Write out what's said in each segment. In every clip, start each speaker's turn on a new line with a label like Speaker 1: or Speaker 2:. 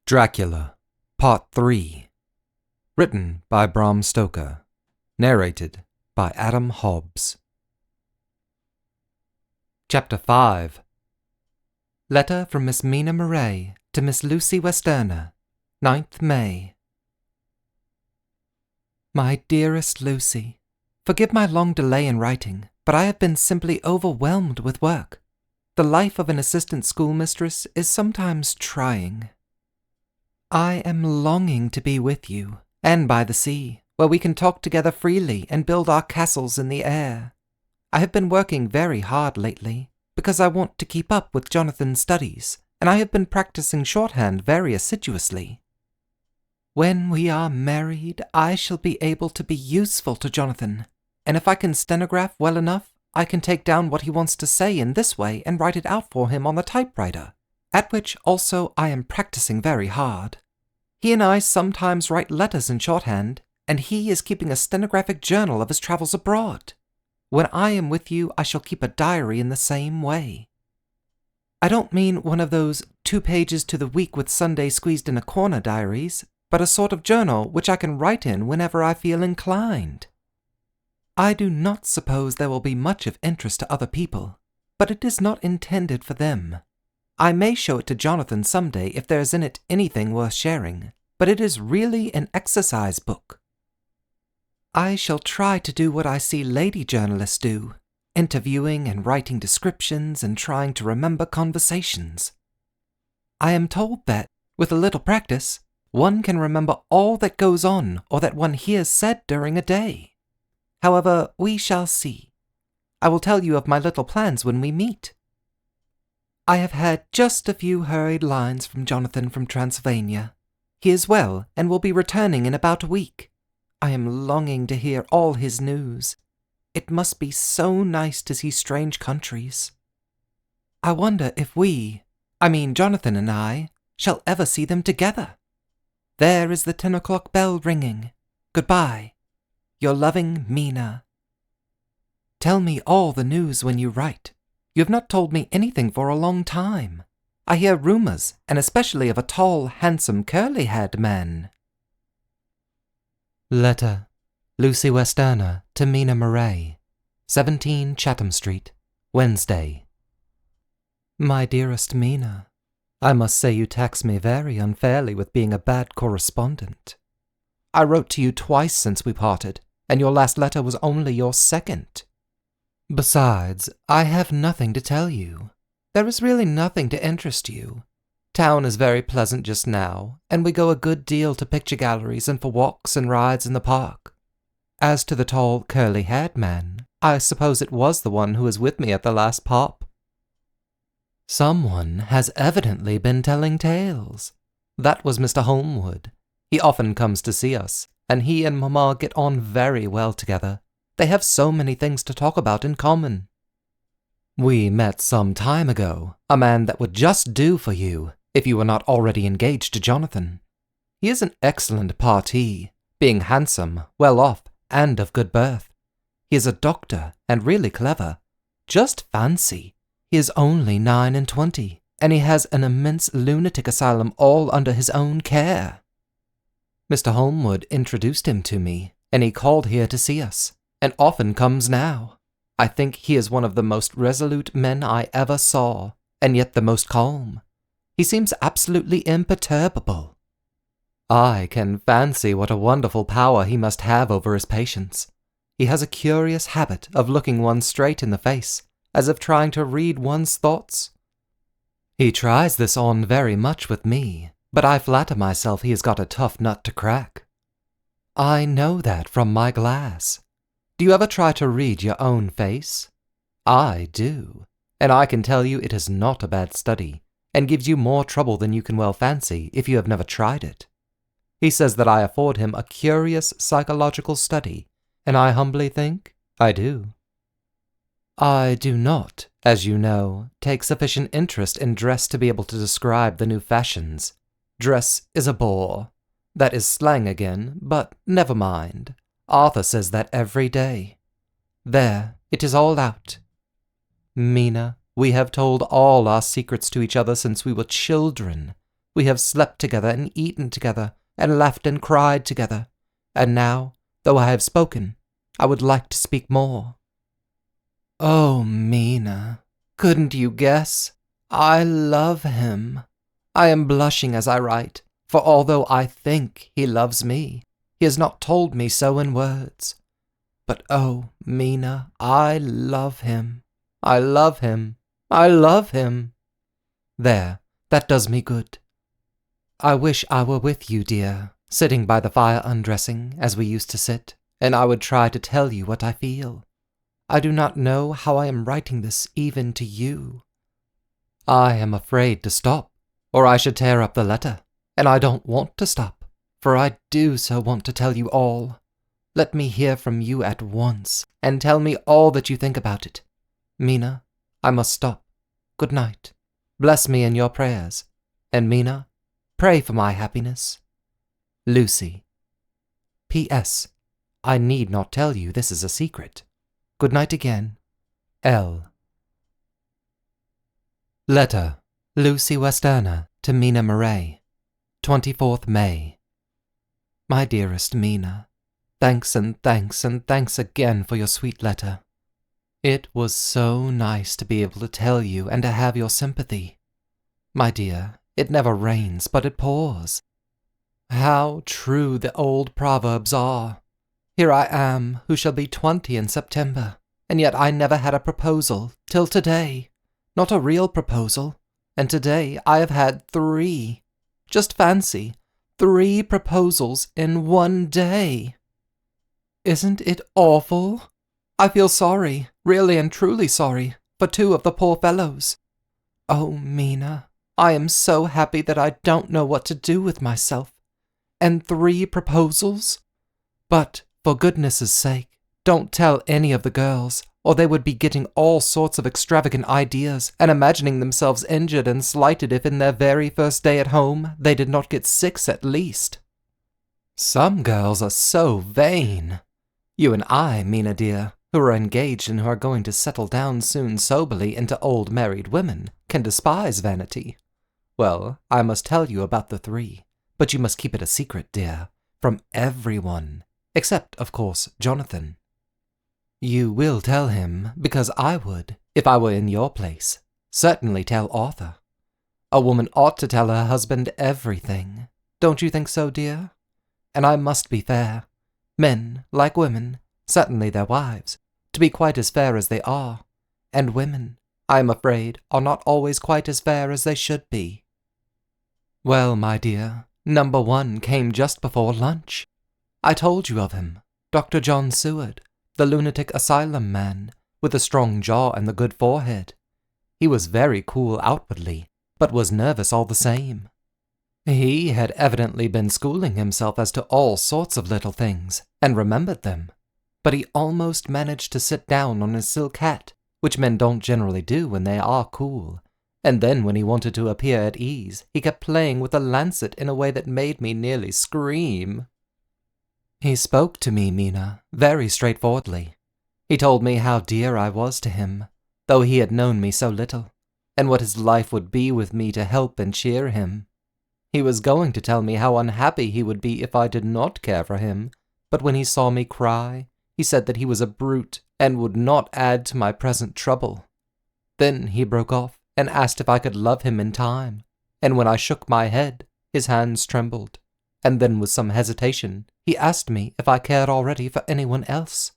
Speaker 1: Dracula, Part 3. Written by Bram Stoker. Narrated by Adam Hobbs. Chapter 5. Letter from Miss Mina Murray to Miss Lucy Westerner, 9th May. My dearest Lucy, forgive my long delay in writing, but I have been simply overwhelmed with work. The life of an assistant schoolmistress is sometimes trying. I am longing to be with you, and by the sea, where we can talk together freely and build our castles in the air. I have been working very hard lately, because I want to keep up with Jonathan's studies, and I have been practicing shorthand very assiduously. When we are married, I shall be able to be useful to Jonathan, and if I can stenograph well enough, I can take down what he wants to say in this way and write it out for him on the typewriter, at which also I am practicing very hard. He and I sometimes write letters in shorthand, and he is keeping a stenographic journal of his travels abroad. When I am with you, I shall keep a diary in the same way. I don't mean one of those 2 pages to the week with Sunday squeezed in a corner diaries, but a sort of journal which I can write in whenever I feel inclined. I do not suppose there will be much of interest to other people, but it is not intended for them. I may show it to Jonathan some day if there is in it anything worth sharing, but it is really an exercise book. I shall try to do what I see lady journalists do, interviewing and writing descriptions and trying to remember conversations. I am told that, with a little practice, one can remember all that goes on or that one hears said during a day. However, we shall see. I will tell you of my little plans when we meet. I have had just a few hurried lines from Jonathan from Transylvania. He is well and will be returning in about a week. I am longing to hear all his news. It must be so nice to see strange countries. I wonder if Jonathan and I, shall ever see them together. There is the 10 o'clock bell ringing. Goodbye. Your loving Mina. Tell me all the news when you write. You have not told me anything for a long time. I hear rumors, and especially of a tall, handsome, curly-haired man. Letter, Lucy Westerner to Mina Murray, 17 Chatham Street, Wednesday. My dearest Mina, I must say you tax me very unfairly with being a bad correspondent. I wrote to you twice since we parted, and your last letter was only your second. Besides, I have nothing to tell you. There is really nothing to interest you. Town is very pleasant just now, and we go a good deal to picture galleries and for walks and rides in the park. As to the tall, curly-haired man, I suppose it was the one who was with me at the last pop. Someone has evidently been telling tales. That was Mr. Holmwood. He often comes to see us, and he and Mamma get on very well together. They have so many things to talk about in common. We met some time ago, a man that would just do for you, if you were not already engaged to Jonathan. He is an excellent parti, being handsome, well off, and of good birth. He is a doctor, and really clever. Just fancy, he is only 29, and he has an immense lunatic asylum all under his own care. Mr. Holmwood introduced him to me, and he called here to see us, and often comes now. I think he is one of the most resolute men I ever saw, and yet the most calm. He seems absolutely imperturbable. I can fancy what a wonderful power he must have over his patients. He has a curious habit of looking one straight in the face, as if trying to read one's thoughts. He tries this on very much with me, but I flatter myself he has got a tough nut to crack. I know that from my glass. Do you ever try to read your own face? I do, and I can tell you it is not a bad study, and gives you more trouble than you can well fancy if you have never tried it. He says that I afford him a curious psychological study, and I humbly think I do. I do not, as you know, take sufficient interest in dress to be able to describe the new fashions. Dress is a bore. That is slang again, but never mind. Arthur says that every day. There, it is all out. Mina, we have told all our secrets to each other since we were children. We have slept together and eaten together, and laughed and cried together. And now, though I have spoken, I would like to speak more. Oh, Mina, couldn't you guess? I love him. I am blushing as I write, for although I think he loves me, he has not told me so in words. But oh, Mina, I love him. I love him. I love him. There, that does me good. I wish I were with you, dear, sitting by the fire undressing, as we used to sit, and I would try to tell you what I feel. I do not know how I am writing this even to you. I am afraid to stop, or I should tear up the letter, and I don't want to stop, for I do so want to tell you all. Let me hear from you at once, and tell me all that you think about it. Mina, I must stop. Good night. Bless me in your prayers, and Mina, pray for my happiness. Lucy. P.S. I need not tell you this is a secret. Good night again. L. Letter, Lucy Westerner to Mina Murray, 24th May. My dearest Mina, thanks and thanks and thanks again for your sweet letter. It was so nice to be able to tell you and to have your sympathy. My dear, it never rains but it pours. How true the old proverbs are. Here I am, who shall be 20 in September, and yet I never had a proposal till today. Not a real proposal, and today I have had 3. Just fancy, 3 proposals in one day. Isn't it awful? I feel sorry, really and truly sorry, for 2 of the poor fellows. Oh, Mina, I am so happy that I don't know what to do with myself. And 3 proposals? But, for goodness' sake, don't tell any of the girls, or they would be getting all sorts of extravagant ideas and imagining themselves injured and slighted if in their very first day at home they did not get 6 at least. Some girls are so vain. You and I, Mina dear, who are engaged and who are going to settle down soon soberly into old married women, can despise vanity. Well, I must tell you about the 3, but you must keep it a secret, dear, from everyone, except, of course, Jonathan. You will tell him, because I would, if I were in your place, certainly tell Arthur. A woman ought to tell her husband everything. Don't you think so, dear? And I must be fair. Men, like women, certainly their wives, to be quite as fair as they are. And women, I am afraid, are not always quite as fair as they should be. Well, my dear, number 1 came just before lunch. I told you of him, Dr. John Seward, the lunatic asylum man, with the strong jaw and the good forehead. He was very cool outwardly, but was nervous all the same. He had evidently been schooling himself as to all sorts of little things, and remembered them, but he almost managed to sit down on his silk hat, which men don't generally do when they are cool, and then when he wanted to appear at ease, he kept playing with a lancet in a way that made me nearly scream. He spoke to me, Mina, very straightforwardly. He told me how dear I was to him, though he had known me so little, and what his life would be with me to help and cheer him. He was going to tell me how unhappy he would be if I did not care for him, but when he saw me cry, he said that he was a brute and would not add to my present trouble. Then he broke off and asked if I could love him in time, and when I shook my head, his hands trembled, and then with some hesitation, he asked me if I cared already for anyone else.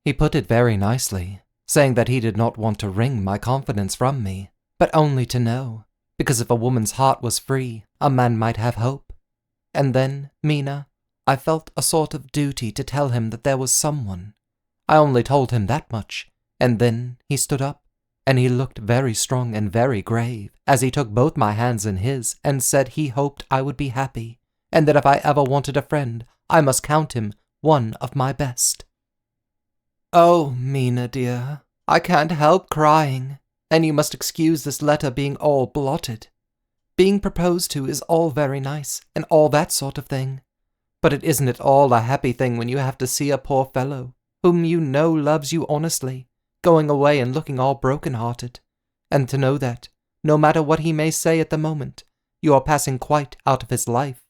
Speaker 1: He put it very nicely, saying that he did not want to wring my confidence from me, but only to know, because if a woman's heart was free, a man might have hope. And then, Mina, I felt a sort of duty to tell him that there was someone. I only told him that much, and then he stood up, and he looked very strong and very grave, as he took both my hands in his, and said he hoped I would be happy, and that if I ever wanted a friend, I must count him one of my best. Oh, Mina dear, I can't help crying, and you must excuse this letter being all blotted. Being proposed to is all very nice, and all that sort of thing, but it isn't at all a happy thing when you have to see a poor fellow, whom you know loves you honestly, going away and looking all broken-hearted, and to know that, no matter what he may say at the moment, You are passing quite out of his life.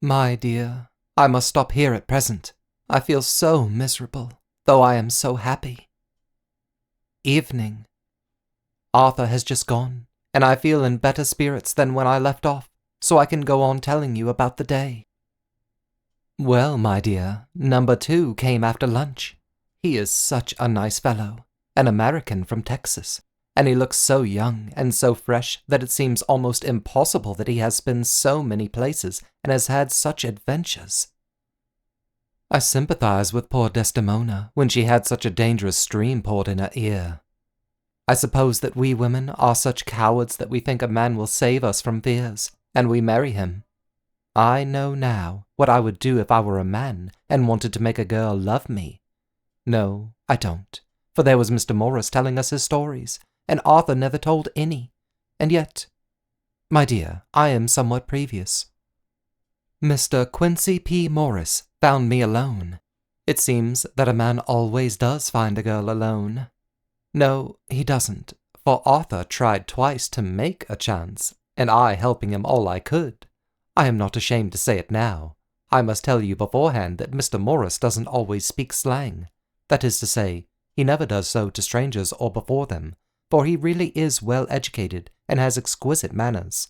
Speaker 1: My dear, I must stop here at present. I feel so miserable, though I am so happy. Evening. Arthur has just gone, and I feel in better spirits than when I left off, so I can go on telling you about the day. Well, my dear, number 2 came after lunch. He is such a nice fellow, an American from Texas, and he looks so young and so fresh that it seems almost impossible that he has been so many places and has had such adventures. I sympathize with poor Desdemona when she had such a dangerous stream poured in her ear. I suppose that we women are such cowards that we think a man will save us from fears, and we marry him. I know now what I would do if I were a man and wanted to make a girl love me. No, I don't, for there was Mr. Morris telling us his stories, and Arthur never told any, and yet, my dear, I am somewhat previous. Mr. Quincy P. Morris found me alone. It seems that a man always does find a girl alone. No, he doesn't, for Arthur tried twice to make a chance, and I helping him all I could. I am not ashamed to say it now. I must tell you beforehand that Mr. Morris doesn't always speak slang. That is to say, he never does so to strangers or before them, for he really is well educated and has exquisite manners.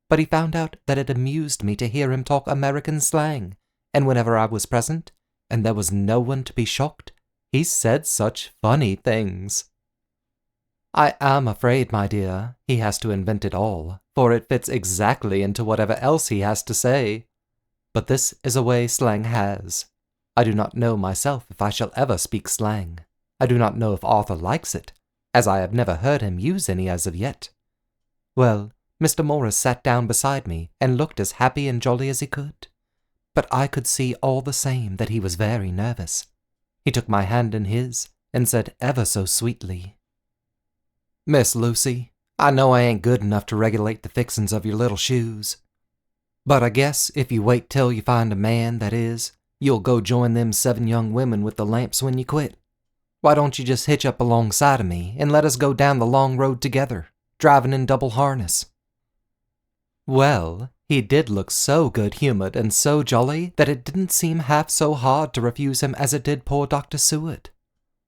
Speaker 1: But he found out that it amused me to hear him talk American slang, and whenever I was present, and there was no one to be shocked, he said such funny things. I am afraid, my dear, he has to invent it all, for it fits exactly into whatever else he has to say. But this is a way slang has. I do not know myself if I shall ever speak slang. I do not know if Arthur likes it, as I have never heard him use any as of yet. Well, Mr. Morris sat down beside me and looked as happy and jolly as he could, but I could see all the same that he was very nervous. He took my hand in his and said ever so sweetly, "Miss Lucy, I know I ain't good enough to regulate the fixin's of your little shoes, but I guess if you wait till you find a man, that is, you'll go join them 7 young women with the lamps when you quit. Why don't you just hitch up alongside of me and let us go down the long road together, driving in double harness?" Well, he did look so good-humored and so jolly that it didn't seem half so hard to refuse him as it did poor Dr. Seward.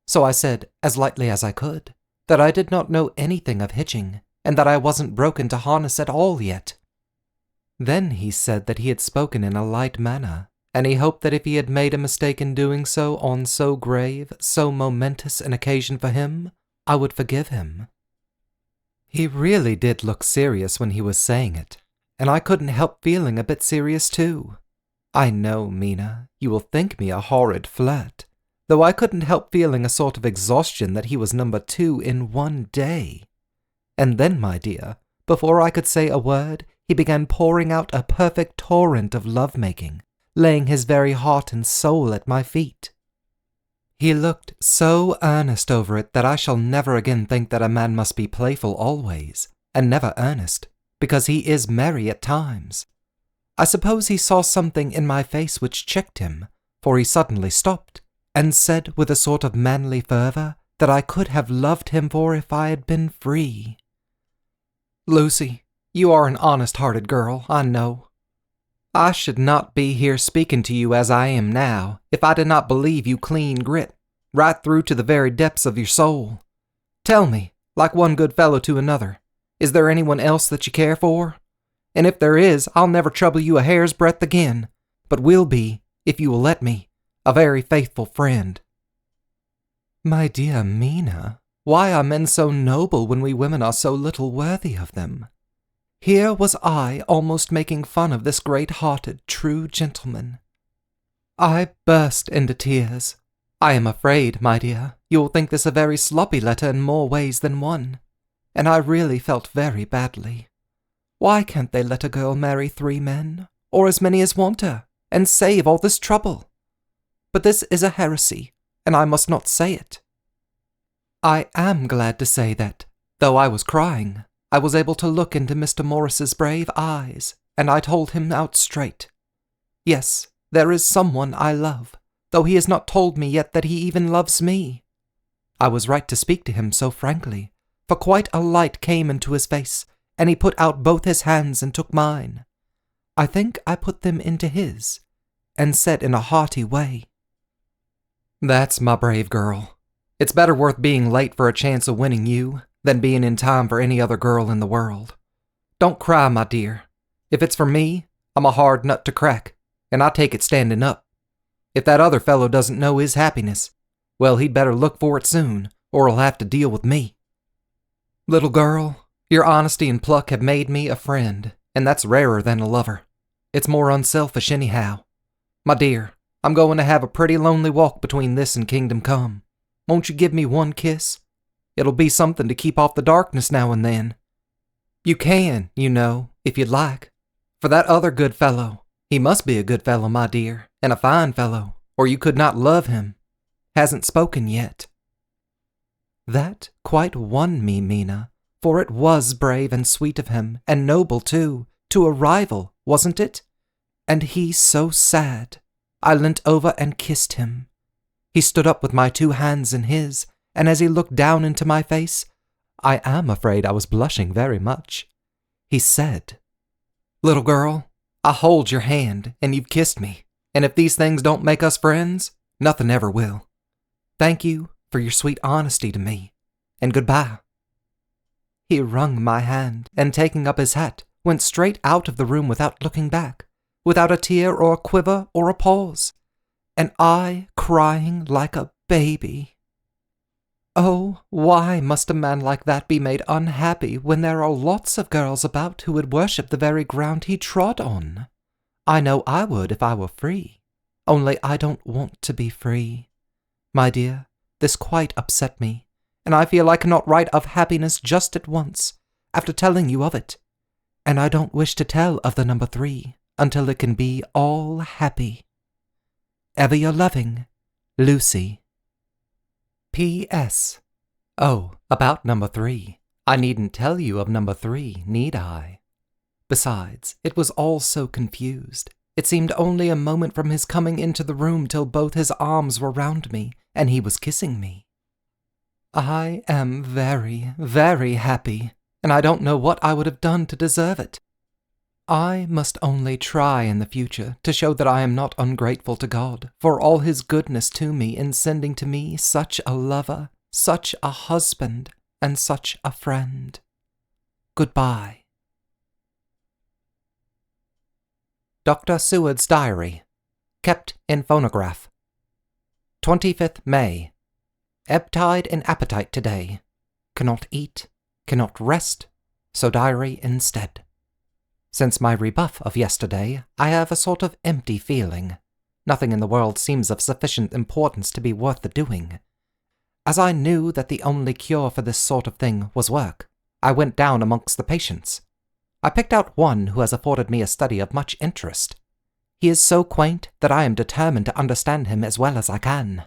Speaker 1: So I said, as lightly as I could, that I did not know anything of hitching, and that I wasn't broken to harness at all yet. Then he said that he had spoken in a light manner, and he hoped that if he had made a mistake in doing so on so grave, so momentous an occasion for him, I would forgive him. He really did look serious when he was saying it, and I couldn't help feeling a bit serious too. I know, Mina, you will think me a horrid flirt, though I couldn't help feeling a sort of exhaustion that he was number 2 in one day. And then, my dear, before I could say a word, he began pouring out a perfect torrent of love-making, laying his very heart and soul at my feet. He looked so earnest over it that I shall never again think that a man must be playful always, and never earnest, because he is merry at times. I suppose he saw something in my face which checked him, for he suddenly stopped, and said with a sort of manly fervour that I could have loved him for if I had been free. "Lucy, you are an honest-hearted girl, I know. I should not be here speaking to you as I am now if I did not believe you clean grit, right through to the very depths of your soul. Tell me, like one good fellow to another, is there anyone else that you care for? And if there is, I'll never trouble you a hair's breadth again, but will be, if you will let me, a very faithful friend." My dear Mina, why are men so noble when we women are so little worthy of them? Here was I almost making fun of this great-hearted, true gentleman. I burst into tears. I am afraid, my dear, you will think this a very sloppy letter in more ways than one, and I really felt very badly. Why can't they let a girl marry 3 men, or as many as want her, and save all this trouble? But this is a heresy, and I must not say it. I am glad to say that, though I was crying, I was able to look into Mr. Morris's brave eyes, and I told him out straight. Yes, there is someone I love, though he has not told me yet that he even loves me. I was right to speak to him so frankly, for quite a light came into his face, and he put out both his hands and took mine. I think I put them into his, and said in a hearty way, "That's my brave girl. It's better worth being late for a chance of winning you than being in time for any other girl in the world. Don't cry, my dear. If it's for me, I'm a hard nut to crack, and I take it standing up. If that other fellow doesn't know his happiness, well, he'd better look for it soon, or he'll have to deal with me. Little girl, your honesty and pluck have made me a friend, and that's rarer than a lover. It's more unselfish anyhow. My dear, I'm going to have a pretty lonely walk between this and Kingdom Come. Won't you give me one kiss? It'll be something to keep off the darkness now and then. You can, you know, if you'd like. For that other good fellow, he must be a good fellow, my dear, and a fine fellow, or you could not love him. Hasn't spoken yet." That quite won me, Mina, for it was brave and sweet of him, and noble too, to a rival, wasn't it? And he so sad. I leant over and kissed him. He stood up with my 2 hands in his, and as he looked down into my face, I am afraid I was blushing very much. He said, "Little girl, I hold your hand, and you've kissed me, and if these things don't make us friends, nothing ever will. Thank you for your sweet honesty to me, and goodbye." He wrung my hand, and taking up his hat, went straight out of the room without looking back, without a tear or a quiver or a pause, and I crying like a baby. Oh, why must a man like that be made unhappy when there are lots of girls about who would worship the very ground he trod on? I know I would if I were free, only I don't want to be free. My dear, this quite upset me, and I feel I cannot write of happiness just at once, after telling you of it, and I don't wish to tell of the number 3 until it can be all happy. Ever your loving, Lucy. P.S. Oh, about number 3. I needn't tell you of number 3, need I? Besides, it was all so confused. It seemed only a moment from his coming into the room till both his arms were round me, and he was kissing me. I am very, very happy, and I don't know what I would have done to deserve it. I must only try in the future to show that I am not ungrateful to God for all his goodness to me in sending to me such a lover, such a husband, and such a friend. Goodbye. Dr. Seward's Diary, kept in phonograph. 25th May. Ebb tide in appetite today. Cannot eat, cannot rest, so diary instead. Since my rebuff of yesterday, I have a sort of empty feeling. Nothing in the world seems of sufficient importance to be worth the doing. As I knew that the only cure for this sort of thing was work, I went down amongst the patients. I picked out one who has afforded me a study of much interest. He is so quaint that I am determined to understand him as well as I can.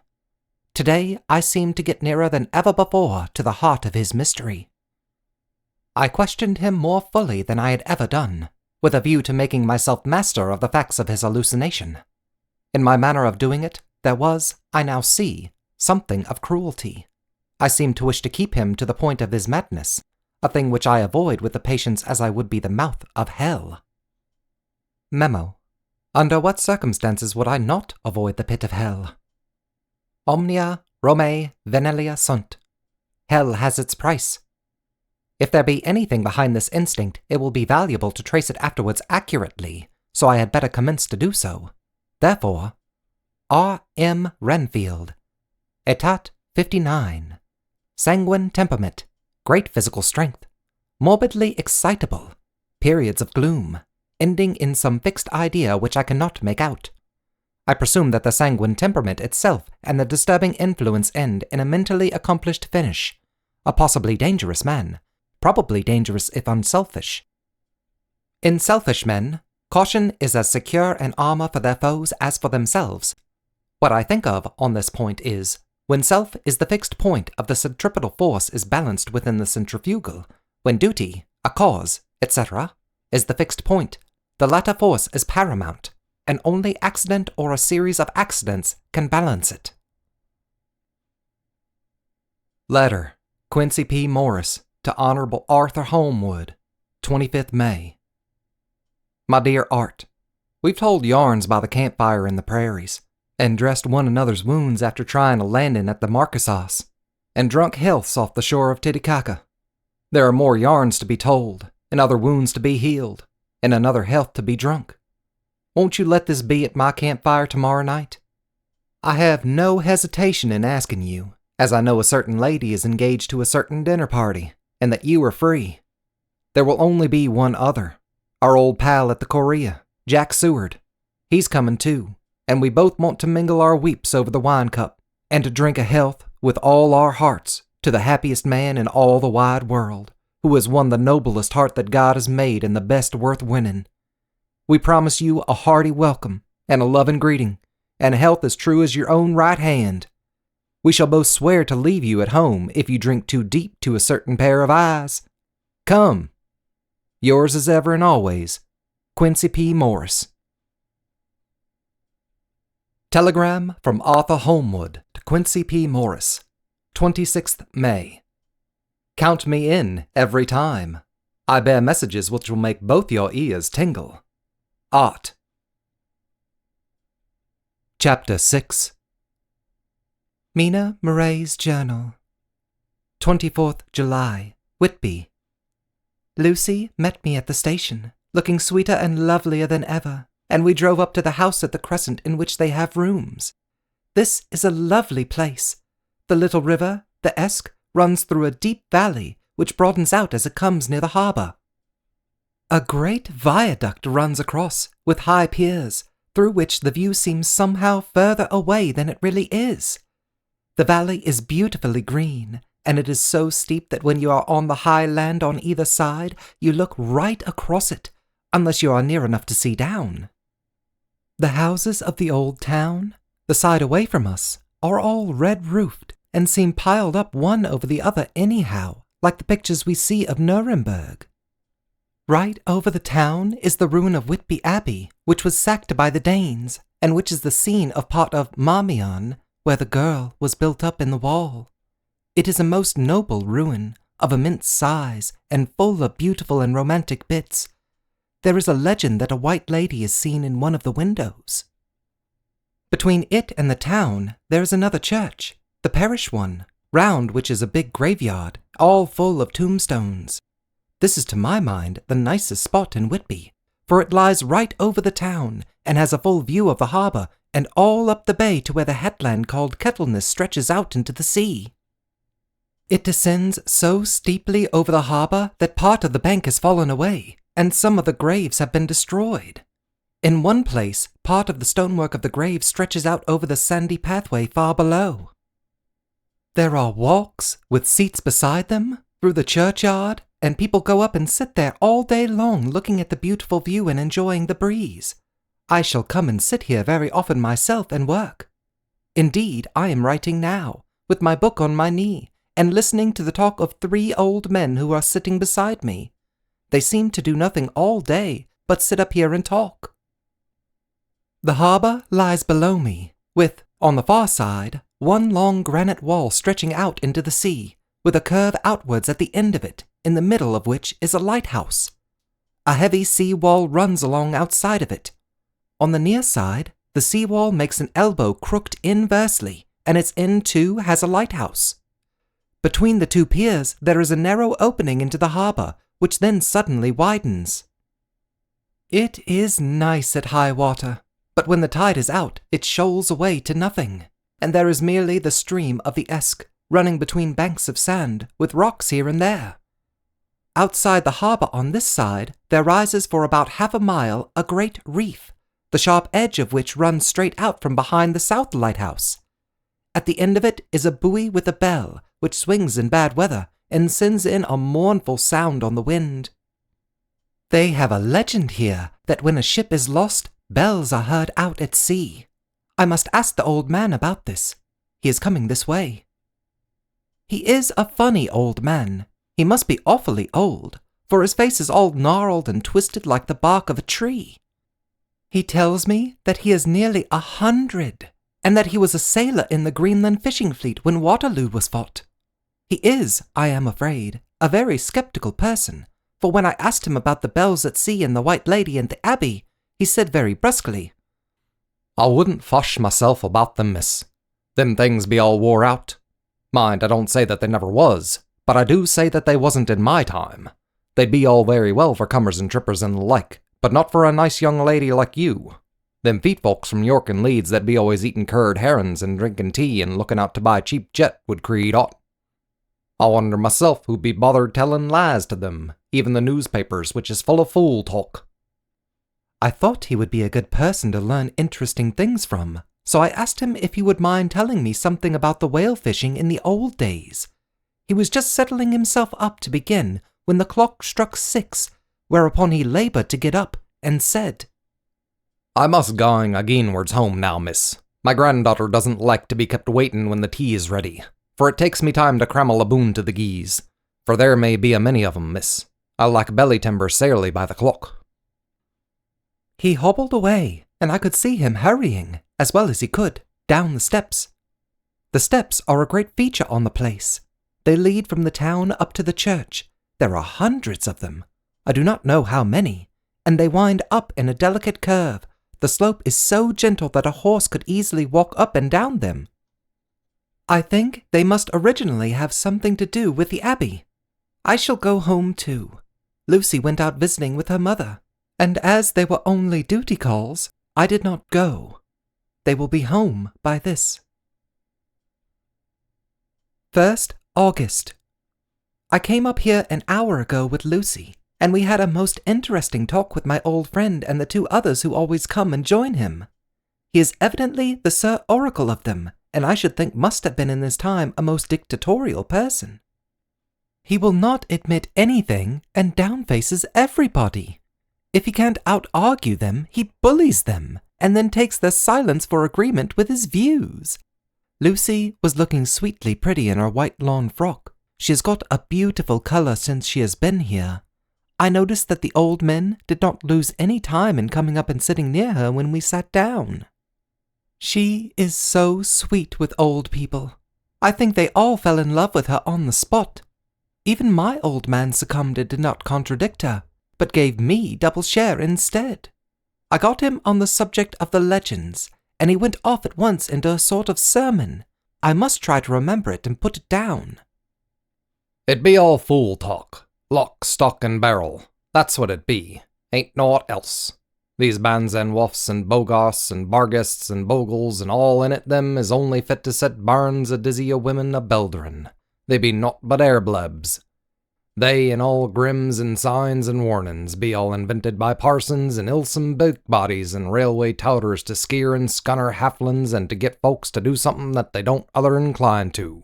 Speaker 1: Today I seem to get nearer than ever before to the heart of his mystery. I questioned him more fully than I had ever done, with a view to making myself master of the facts of his hallucination. In my manner of doing it, there was, I now see, something of cruelty. I seemed to wish to keep him to the point of his madness, a thing which I avoid with the patients as I would be the mouth of hell. Memo. Under what circumstances would I not avoid the pit of hell? Omnia Romae Venelia sunt. Hell has its price. If there be anything behind this instinct, it will be valuable to trace it afterwards accurately, so I had better commence to do so. Therefore, R. M. Renfield, Etat 59, sanguine temperament, great physical strength, morbidly excitable, periods of gloom, ending in some fixed idea which I cannot make out. I presume that the sanguine temperament itself and the disturbing influence end in a mentally accomplished finish. A possibly dangerous man, probably dangerous if unselfish. In selfish men, caution is as secure an armor for their foes as for themselves. What I think of on this point is, when self is the fixed point of the centripetal force is balanced within the centrifugal, when duty, a cause, etc., is the fixed point, the latter force is paramount, and only accident or a series of accidents can balance it. Letter, Quincy P. Morris, to Honorable Arthur Holmwood, 25th May. My dear Art, we've told yarns by the campfire in the prairies, and dressed one another's wounds after trying a landing at the Marquesas, and drunk healths off the shore of Titicaca. There are more yarns to be told, and other wounds to be healed, and another health to be drunk. Won't you let this be at my campfire tomorrow night? I have no hesitation in asking you, as I know a certain lady is engaged to a certain dinner party, and that you are free. There will only be one other, our old pal at the Korea, Jack Seward. He's coming too, and we both want to mingle our weeps over the wine cup, and to drink a health with all our hearts to the happiest man in all the wide world, who has won the noblest heart that God has made and the best worth winning. We promise you a hearty welcome, and a loving greeting, and a health as true as your own right hand. We shall both swear to leave you at home if you drink too deep to a certain pair of eyes. Come. Yours as ever and always, Quincy P. Morris. Telegram from Arthur Holmwood to Quincy P. Morris, 26th May. Count me in every time. I bear messages which will make both your ears tingle. Art. Chapter 6. Mina Murray's Journal. 24th July, Whitby. Lucy met me at the station, looking sweeter and lovelier than ever, and we drove up to the house at the Crescent in which they have rooms. This is a lovely place. The little river, the Esk, runs through a deep valley which broadens out as it comes near the harbour. A great viaduct runs across, with high piers, through which the view seems somehow further away than it really is. The valley is beautifully green, and it is so steep that when you are on the high land on either side, you look right across it, unless you are near enough to see down. The houses of the old town, the side away from us, are all red-roofed, and seem piled up one over the other anyhow, like the pictures we see of Nuremberg. Right over the town is the ruin of Whitby Abbey, which was sacked by the Danes, and which is the scene of part of Marmion, where the girl was built up in the wall. It is a most noble ruin, of immense size, and full of beautiful and romantic bits. There is a legend that a white lady is seen in one of the windows. Between it and the town there is another church, the parish one, round which is a big graveyard, all full of tombstones. This is to my mind the nicest spot in Whitby, for it lies right over the town, and has a full view of the harbour, and all up the bay to where the headland called Kettleness stretches out into the sea. It descends so steeply over the harbour that part of the bank has fallen away, and some of the graves have been destroyed. In one place, part of the stonework of the grave stretches out over the sandy pathway far below. There are walks, with seats beside them, through the churchyard, and people go up and sit there all day long looking at the beautiful view and enjoying the breeze. I shall come and sit here very often myself and work. Indeed, I am writing now, with my book on my knee, and listening to the talk of 3 old men who are sitting beside me. They seem to do nothing all day, but sit up here and talk. The harbour lies below me, with, on the far side, one long granite wall stretching out into the sea, with a curve outwards at the end of it, in the middle of which is a lighthouse. A heavy sea wall runs along outside of it. On the near side, the sea wall makes an elbow crooked inversely, and its end too has a lighthouse. Between the 2 piers there is a narrow opening into the harbour, which then suddenly widens. It is nice at high water, but when the tide is out, it shoals away to nothing, and there is merely the stream of the Esk, running between banks of sand, with rocks here and there. Outside the harbour on this side, there rises for about half a mile a great reef, the sharp edge of which runs straight out from behind the south lighthouse. At the end of it is a buoy with a bell, which swings in bad weather, and sends in a mournful sound on the wind. They have a legend here that when a ship is lost, bells are heard out at sea. I must ask the old man about this. He is coming this way. He is a funny old man. He must be awfully old, for his face is all gnarled and twisted like the bark of a tree. He tells me that he is nearly 100, and that he was a sailor in the Greenland fishing fleet when Waterloo was fought. He is, I am afraid, a very sceptical person, for when I asked him about the bells at sea and the White Lady and the Abbey, he said very brusquely,
Speaker 2: "I wouldn't fush myself about them, miss. Them things be all wore out. Mind, I don't say that they never was, but I do say that they wasn't in my time. They'd be all very well for comers and trippers and the like, but not for a nice young lady like you. Them feet folks from York and Leeds that be always eating curd herrings and drinking tea and looking out to buy cheap jet would creed aught. I wonder myself who'd be bothered telling lies to them, even the newspapers, which is full of fool talk."
Speaker 1: I thought he would be a good person to learn interesting things from, so I asked him if he would mind telling me something about the whale fishing in the old days. He was just settling himself up to begin when the clock struck 6, whereupon he laboured to get up and said,
Speaker 2: "I must going ageenwards home now, miss. My granddaughter doesn't like to be kept waiting when the tea is ready, for it takes me time to crammel a boon to the geese, for there may be a many of 'em, miss. I lack belly timber sairly by the clock."
Speaker 1: He hobbled away, and I could see him hurrying, as well as he could, down the steps. The steps are a great feature on the place. They lead from the town up to the church. There are hundreds of them. I do not know how many, and they wind up in a delicate curve. The slope is so gentle that a horse could easily walk up and down them. I think they must originally have something to do with the Abbey. I shall go home too. Lucy went out visiting with her mother, and as they were only duty calls, I did not go. They will be home by this. 1st August. I came up here an hour ago with Lucy, and we had a most interesting talk with my old friend and the 2 others who always come and join him. He is evidently the Sir Oracle of them, and I should think must have been in his time a most dictatorial person. He will not admit anything and downfaces everybody. If he can't out-argue them, he bullies them, and then takes their silence for agreement with his views. Lucy was looking sweetly pretty in her white lawn frock. She has got a beautiful colour since she has been here. I noticed that the old men did not lose any time in coming up and sitting near her when we sat down. She is so sweet with old people. I think they all fell in love with her on the spot. Even my old man succumbed and did not contradict her, but gave me double share instead. I got him on the subject of the legends, and he went off at once into a sort of sermon. I must try to remember it and put it down.
Speaker 2: "It be all fool talk. Lock, stock, and barrel. That's what it be. Ain't naught else. These bands and woffs and bogosts and barguests and bogles and all in it them is only fit to set barns a dizzy o' women a belderin'. They be naught but air blebs. They and all grims and signs and warnin's be all invented by parsons and ilsome big bodies and railway touters to skeer and scunner halflins and to get folks to do something that they don't other incline to.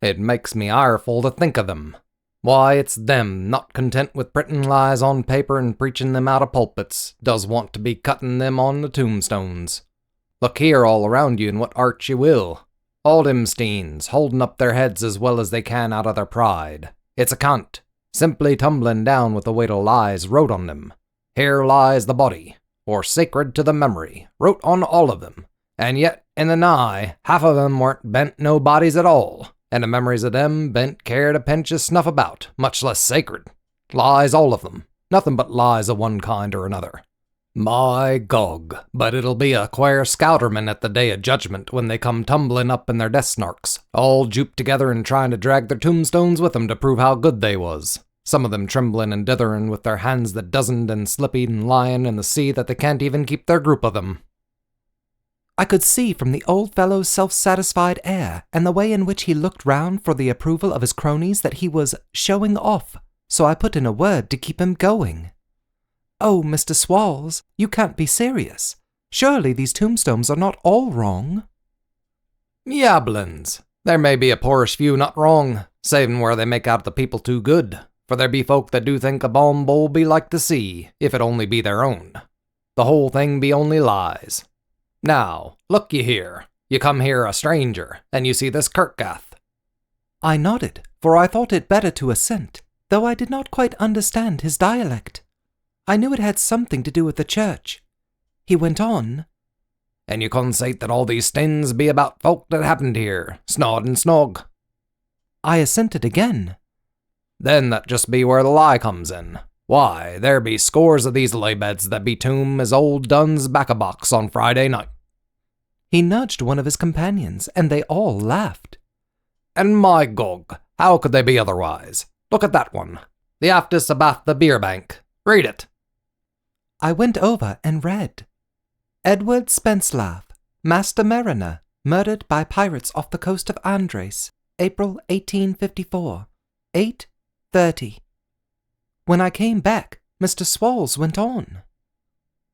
Speaker 2: It makes me ireful to think of them. Why, it's them, not content with printing lies on paper and preaching them out of pulpits, does want to be cutting them on the tombstones. Look here all around you in what art you will. All them steens, holding up their heads as well as they can out of their pride. It's a cant, simply tumbling down with the weight of lies wrote on them. Here lies the body, or sacred to the memory, wrote on all of them. And yet, in the nigh, half of them weren't bent no bodies at all. And the memories of them bent care to pinch a snuff about, much less sacred. Lies, all of them. Nothing but lies of one kind or another. My gog, but it'll be a quare scouterman at the day of judgment when they come tumbling up in their death snarks, all juped together and trying to drag their tombstones with them to prove how good they was. Some of them trembling and dithering with their hands that doesn't and slippy and lying in the sea that they can't even keep their group of them.
Speaker 1: I could see from the old fellow's self-satisfied air and the way in which he looked round for the approval of his cronies that he was showing off, so I put in a word to keep him going. "Oh, Mr. Swalls, you can't be serious. Surely these tombstones are not all wrong?"
Speaker 2: "Yablins. There may be a poorish few not wrong, savin' where they make out the people too good, for there be folk that do think a balm bowl be like the sea, if it only be their own. The whole thing be only lies. Now, look ye here. You come here a stranger, and you see this kirkgath."
Speaker 1: I nodded, for I thought it better to assent, though I did not quite understand his dialect. I knew it had something to do with the church. He went on,
Speaker 2: "And you consate that all these stins be about folk that happened here, snod and snog."
Speaker 1: I assented again.
Speaker 2: Then that just be where the lie comes in. Why, there be scores of these laybeds that be tomb as old Dunn's back-a-box on Friday night.
Speaker 1: He nudged one of his companions, and they all laughed.
Speaker 2: And my gog, how could they be otherwise? Look at that one. The aftest abaft the beer bank. Read it.
Speaker 1: I went over and read. Edward Spenslav, Master Mariner, murdered by pirates off the coast of Andres, April 1854, 8:30. When I came back, Mr. Swalls went on.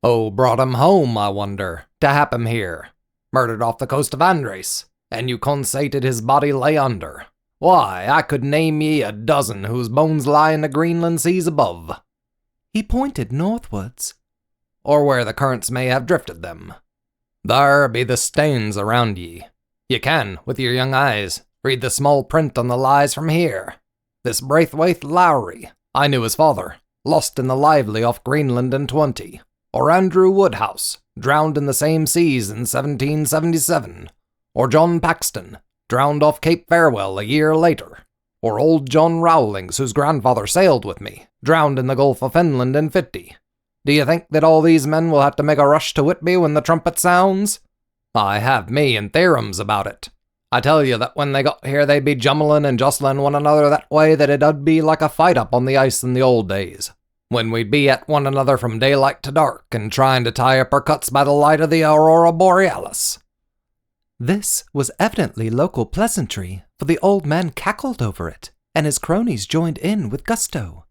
Speaker 2: Oh, brought him home, I wonder, to hap him here. Murdered off the coast of Andres, and you consated his body lay under. Why, I could name ye a dozen whose bones lie in the Greenland seas above.
Speaker 1: He pointed northwards.
Speaker 2: Or where the currents may have drifted them. There be the stains around ye. Ye can, with your young eyes, read the small print on the lies from here. This Braithwaite Lowry, I knew his father, lost in the Lively off Greenland in 20. Or Andrew Woodhouse, drowned in the same seas in 1777. Or John Paxton, drowned off Cape Farewell a year later. Or old John Rowlings, whose grandfather sailed with me, drowned in the Gulf of Finland in 50. Do you think that all these men will have to make a rush to Whitby when the trumpet sounds? I have me and theorems about it. I tell you that when they got here they'd be jummelin' and jostling one another that way that it 'ud be like a fight up on the ice in the old days, when we'd be at one another from daylight to dark and trying to tie up our cuts by the light of the aurora borealis.
Speaker 1: This was evidently local pleasantry, for the old man cackled over it, and his cronies joined in with gusto.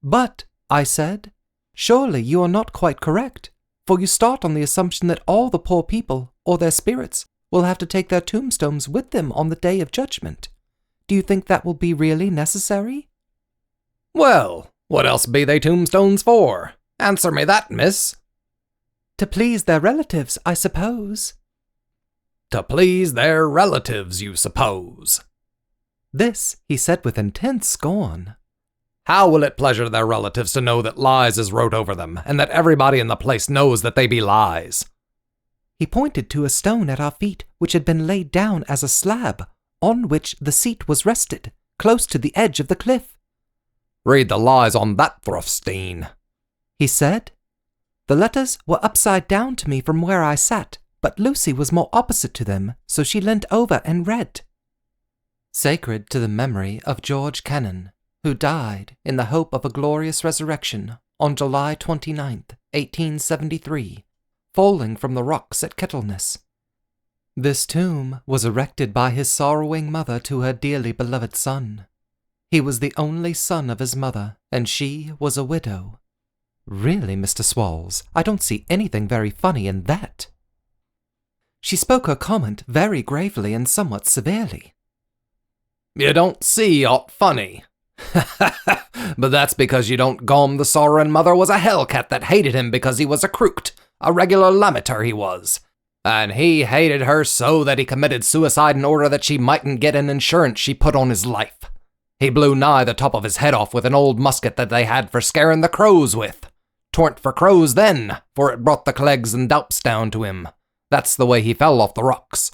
Speaker 1: But, I said, surely you are not quite correct, for you start on the assumption that all the poor people, or their spirits, will have to take their tombstones with them on the day of judgment. Do you think that will be really necessary?
Speaker 2: Well, what else be they tombstones for? Answer me that, miss.
Speaker 1: To please their relatives, I suppose.
Speaker 2: To please their relatives, you suppose.
Speaker 1: This he said with intense scorn.
Speaker 2: How will it pleasure their relatives to know that lies is wrote over them, and that everybody in the place knows that they be lies?
Speaker 1: He pointed to a stone at our feet which had been laid down as a slab, on which the seat was rested, close to the edge of the cliff.
Speaker 2: Read the lies on that, Thruffstein,
Speaker 1: he said. The letters were upside down to me from where I sat, but Lucy was more opposite to them, so she leant over and read. Sacred to the memory of George Kennan, who died in the hope of a glorious resurrection on July 29th, 1873, falling from the rocks at Kettleness. This tomb was erected by his sorrowing mother to her dearly beloved son. He was the only son of his mother, and she was a widow. Really, Mr. Swalls, I don't see anything very funny in that. She spoke her comment very gravely and somewhat severely.
Speaker 2: You don't see aught funny. But that's because you don't gom the sorrowing mother was a hellcat that hated him because he was a crooked, a regular lamiter he was. And he hated her so that he committed suicide in order that she mightn't get an insurance she put on his life. He blew nigh the top of his head off with an old musket that they had for scaring the crows with. 'Tweren't for crows then, for it brought the clegs and doups down to him. That's the way he fell off the rocks.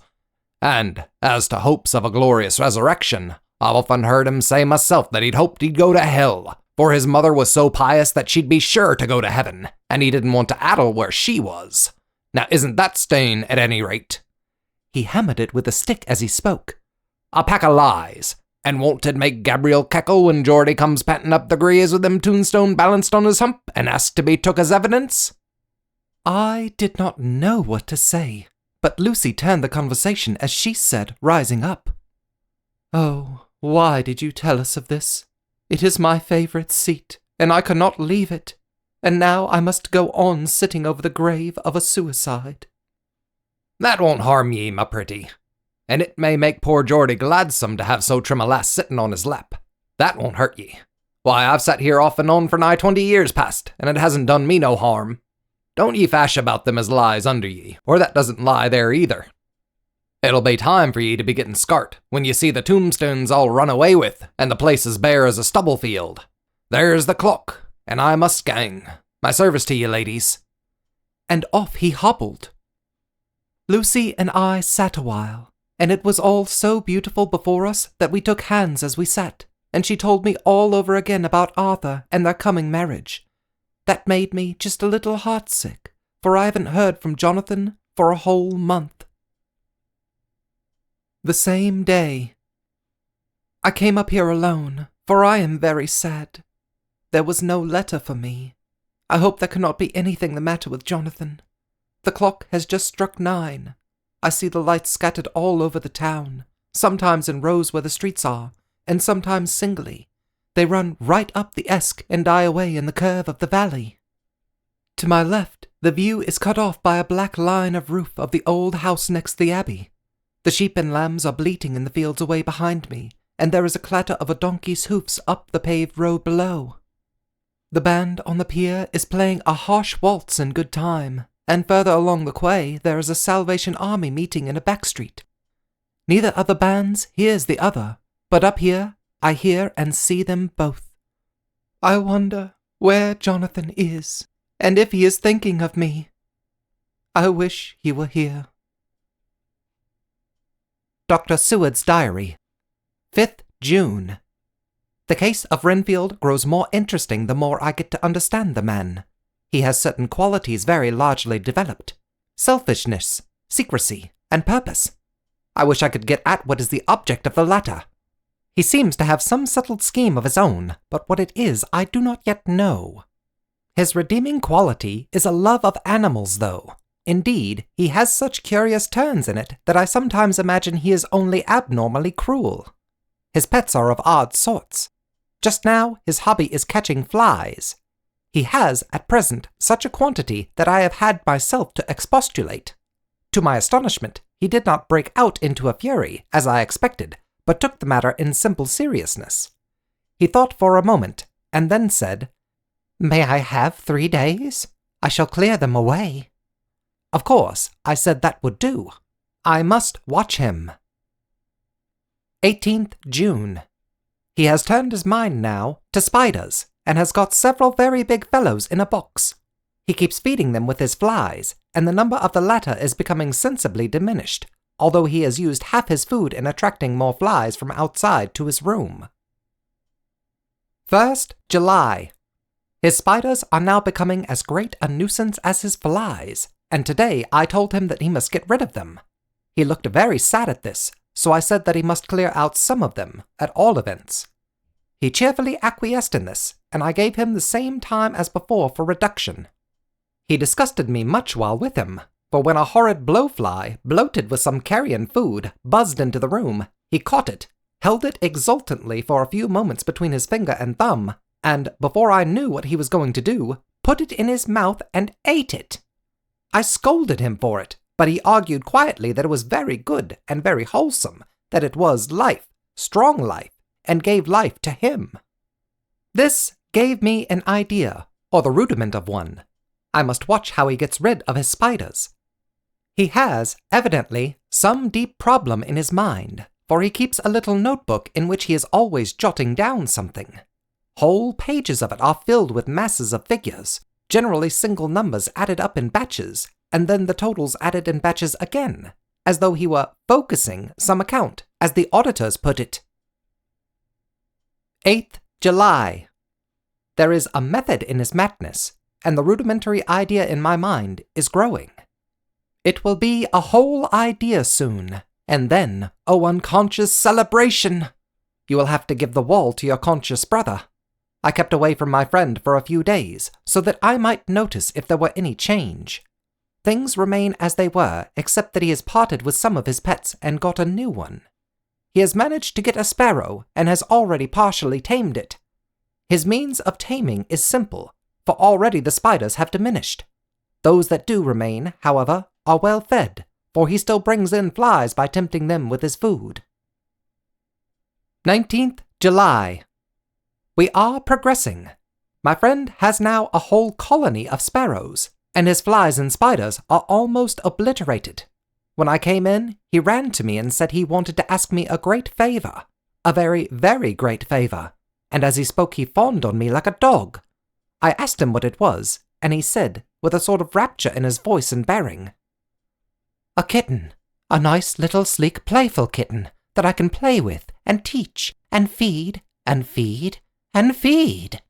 Speaker 2: And as to hopes of a glorious resurrection, I've often heard him say myself that he'd hoped he'd go to hell, for his mother was so pious that she'd be sure to go to heaven, and he didn't want to addle where she was. Now isn't that stain at any rate?
Speaker 1: He hammered it with a stick as he spoke.
Speaker 2: A pack of lies, and won't it make Gabriel cackle when Geordie comes panting up the greys with them tombstone balanced on his hump and asked to be took as evidence?
Speaker 1: I did not know what to say, but Lucy turned the conversation as she said, rising up. Oh, why did you tell us of this? It is my favourite seat, and I cannot leave it, and now I must go on sitting over the grave of a suicide.
Speaker 2: That won't harm ye, my pretty, and it may make poor Geordie gladsome to have so trim a lass sitting on his lap. That won't hurt ye. Why, I've sat here off and on for nigh 20 years past, and it hasn't done me no harm. Don't ye fash about them as lies under ye, or that doesn't lie there either. It'll be time for ye to be getting scart when ye see the tombstones all run away with, and the place as bare as a stubble field. There's the clock, and I must gang. My service to ye, ladies.
Speaker 1: And off he hobbled. Lucy and I sat a while, and it was all so beautiful before us that we took hands as we sat, and she told me all over again about Arthur and their coming marriage. That made me just a little heartsick, for I haven't heard from Jonathan for a whole month. The same day. I came up here alone, for I am very sad. There was no letter for me. I hope there cannot be anything the matter with Jonathan. The clock has just struck 9. I see the lights scattered all over the town, sometimes in rows where the streets are, and sometimes singly. They run right up the Esk and die away in the curve of the valley. To my left, the view is cut off by a black line of roof of the old house next the abbey. The sheep and lambs are bleating in the fields away behind me, and there is a clatter of a donkey's hoofs up the paved road below. The band on the pier is playing a harsh waltz in good time, and further along the quay there is a Salvation Army meeting in a back street. Neither of the bands hears the other, but up here I hear and see them both. I wonder where Jonathan is, and if he is thinking of me. I wish he were here. Dr. Seward's Diary, 5th June. The case of Renfield grows more interesting the more I get to understand the man. He has certain qualities very largely developed: selfishness, secrecy, and purpose. I wish I could get at what is the object of the latter. He seems to have some settled scheme of his own, but what it is I do not yet know. His redeeming quality is a love of animals, though. Indeed, he has such curious turns in it that I sometimes imagine he is only abnormally cruel. His pets are of odd sorts. Just now, his hobby is catching flies. He has, at present, such a quantity that I have had myself to expostulate. To my astonishment, he did not break out into a fury, as I expected, but took the matter in simple seriousness. He thought for a moment, and then said, "May I have 3 days? I shall clear them away." Of course, I said that would do. I must watch him. 18th June. He has turned his mind now to spiders, and has got several very big fellows in a box. He keeps feeding them with his flies, and the number of the latter is becoming sensibly diminished, although he has used half his food in attracting more flies from outside to his room. 1st July. His spiders are now becoming as great a nuisance as his flies, and today I told him that he must get rid of them. He looked very sad at this, so I said that he must clear out some of them, at all events. He cheerfully acquiesced in this, and I gave him the same time as before for reduction. He disgusted me much while with him, for when a horrid blowfly, bloated with some carrion food, buzzed into the room, he caught it, held it exultantly for a few moments between his finger and thumb, and, before I knew what he was going to do, put it in his mouth and ate it. I scolded him for it, but he argued quietly that it was very good and very wholesome, that it was life, strong life, and gave life to him. This gave me an idea, or the rudiment of one. I must watch how he gets rid of his spiders. He has, evidently, some deep problem in his mind, for he keeps a little notebook in which he is always jotting down something. Whole pages of it are filled with masses of figures, generally single numbers added up in batches, and then the totals added in batches again, as though he were focusing some account, as the auditors put it. 8th July. There is a method in his madness, and the rudimentary idea in my mind is growing. It will be a whole idea soon, and then, oh unconscious celebration! You will have to give the wall to your conscious brother. I kept away from my friend for a few days, so that I might notice if there were any change. Things remain as they were, except that he has parted with some of his pets and got a new one. He has managed to get a sparrow, and has already partially tamed it. His means of taming is simple, for already the spiders have diminished. Those that do remain, however, are well fed, for he still brings in flies by tempting them with his food. 19th July. We are progressing. My friend has now a whole colony of sparrows, and his flies and spiders are almost obliterated. When I came in, he ran to me and said he wanted to ask me a great favor, a very, very great favor, and as he spoke he fawned on me like a dog. I asked him what it was, and he said, with a sort of rapture in his voice and bearing, "A kitten, a nice little sleek playful kitten, that I can play with, and teach, and feed, and feed, and feed.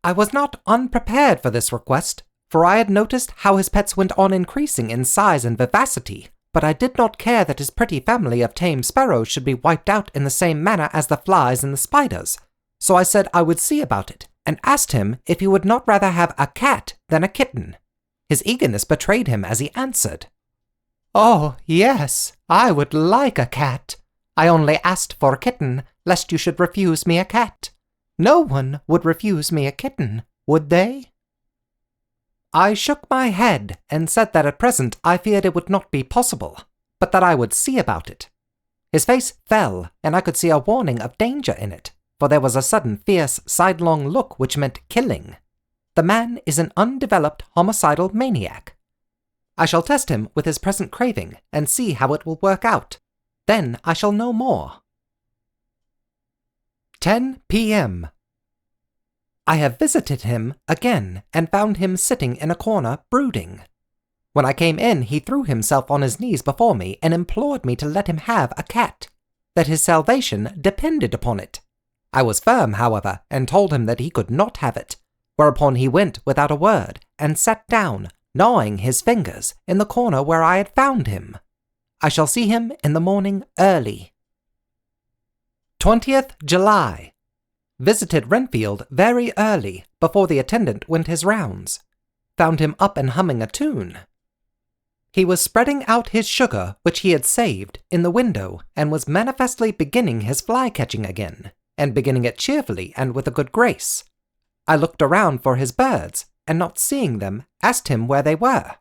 Speaker 1: I was not unprepared for this request, for I had noticed how his pets went on increasing in size and vivacity, but I did not care that his pretty family of tame sparrows should be wiped out in the same manner as the flies and the spiders. So I said I would see about it, and asked him if he would not rather have a cat than a kitten. His eagerness betrayed him as he answered, "Oh, yes, I would like a cat. I only asked for a kitten, lest you should refuse me a cat. No one would refuse me a kitten, would they?" I shook my head and said that at present I feared it would not be possible, but that I would see about it. His face fell, and I could see a warning of danger in it, for there was a sudden fierce sidelong look which meant killing. The man is an undeveloped homicidal maniac. I shall test him with his present craving and see how it will work out. Then I shall know more. 10 p.m. I have visited him again and found him sitting in a corner brooding. When I came in, he threw himself on his knees before me and implored me to let him have a cat, that his salvation depended upon it. I was firm, however, and told him that he could not have it, whereupon he went without a word and sat down, gnawing his fingers, in the corner where I had found him. I shall see him in the morning early. 20th July. Visited Renfield very early, before the attendant went his rounds. Found him up and humming a tune. He was spreading out his sugar, which he had saved, in the window, and was manifestly beginning his fly-catching again, and beginning it cheerfully and with a good grace. I looked around for his birds, and not seeing them, asked him where they were.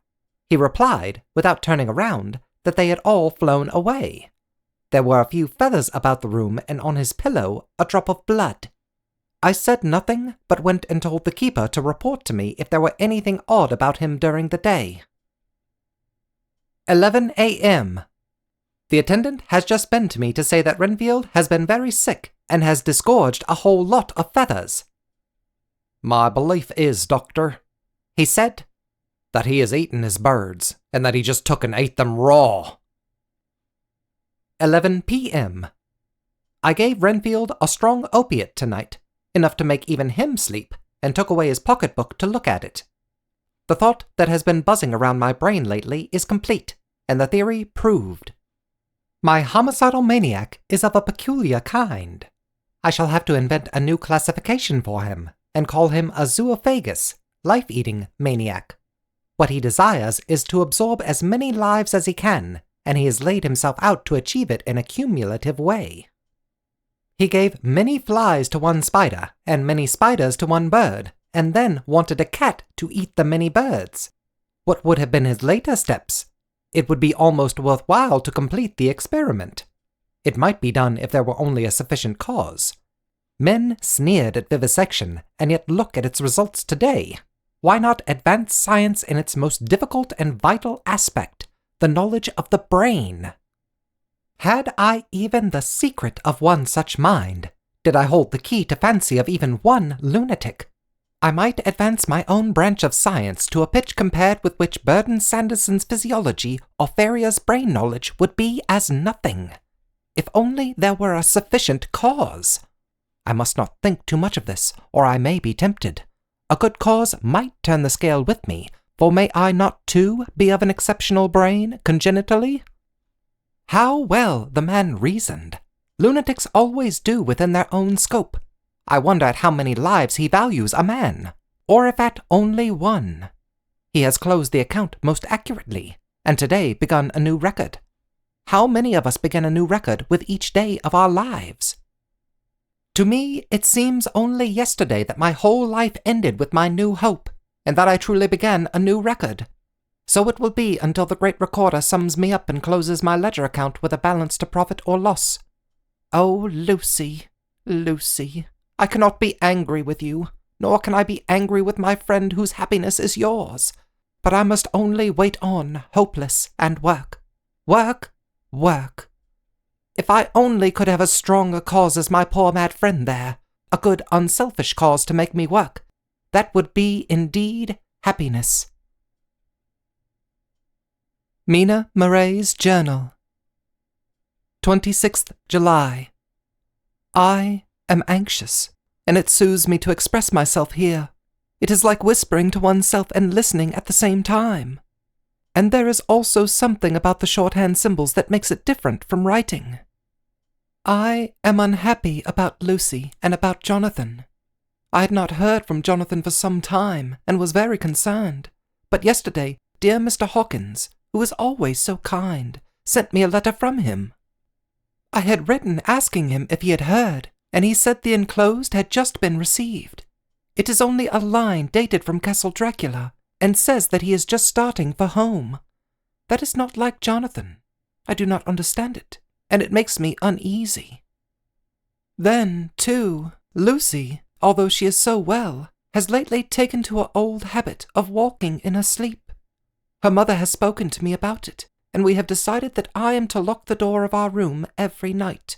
Speaker 1: He replied, without turning around, that they had all flown away. There were a few feathers about the room, and on his pillow a drop of blood. I said nothing, but went and told the keeper to report to me if there were anything odd about him during the day. 11 a.m. The attendant has just been to me to say that Renfield has been very sick, and has disgorged a whole lot of feathers.
Speaker 2: "My belief is, Doctor,"
Speaker 1: he said,
Speaker 2: "that he has eaten his birds, and that he just took and ate them raw."
Speaker 1: 11 p.m. I gave Renfield a strong opiate tonight, enough to make even him sleep, and took away his pocketbook to look at it. The thought that has been buzzing around my brain lately is complete, and the theory proved. My homicidal maniac is of a peculiar kind. I shall have to invent a new classification for him, and call him a zoophagous, life-eating maniac. What he desires is to absorb as many lives as he can, and he has laid himself out to achieve it in a cumulative way. He gave many flies to one spider, and many spiders to one bird, and then wanted a cat to eat the many birds. What would have been his later steps? It would be almost worthwhile to complete the experiment. It might be done if there were only a sufficient cause. Men sneered at vivisection, and yet look at its results today. Why not advance science in its most difficult and vital aspect, the knowledge of the brain? Had I even the secret of one such mind, did I hold the key to fancy of even one lunatic, I might advance my own branch of science to a pitch compared with which Burton Sanderson's physiology or Ferrier's brain knowledge would be as nothing. If only there were a sufficient cause. I must not think too much of this, or I may be tempted. A good cause might turn the scale with me, for may I not too be of an exceptional brain, congenitally? How well the man reasoned! Lunatics always do within their own scope. I wonder at how many lives he values a man, or if at only one. He has closed the account most accurately, and today begun a new record. How many of us begin a new record with each day of our lives? To me, it seems only yesterday that my whole life ended with my new hope, and that I truly began a new record. So it will be until the great recorder sums me up and closes my ledger account with a balance to profit or loss. Oh, Lucy, Lucy, I cannot be angry with you, nor can I be angry with my friend whose happiness is yours. But I must only wait on, hopeless, and work. Work, work. If I only could have as strong a cause as my poor mad friend there, a good unselfish cause to make me work, that would be indeed happiness. Mina Murray's Journal, 26th July. I am anxious, and it soothes me to express myself here. It is like whispering to oneself and listening at the same time. And there is also something about the shorthand symbols that makes it different from writing. I am unhappy about Lucy and about Jonathan. I had not heard from Jonathan for some time, and was very concerned. But yesterday, dear Mr. Hawkins, who is always so kind, sent me a letter from him. I had written asking him if he had heard, and he said the enclosed had just been received. It is only a line dated from Castle Dracula, and says that he is just starting for home. That is not like Jonathan. I do not understand it, and it makes me uneasy. Then, too, Lucy, although she is so well, has lately taken to her old habit of walking in her sleep. Her mother has spoken to me about it, and we have decided that I am to lock the door of our room every night.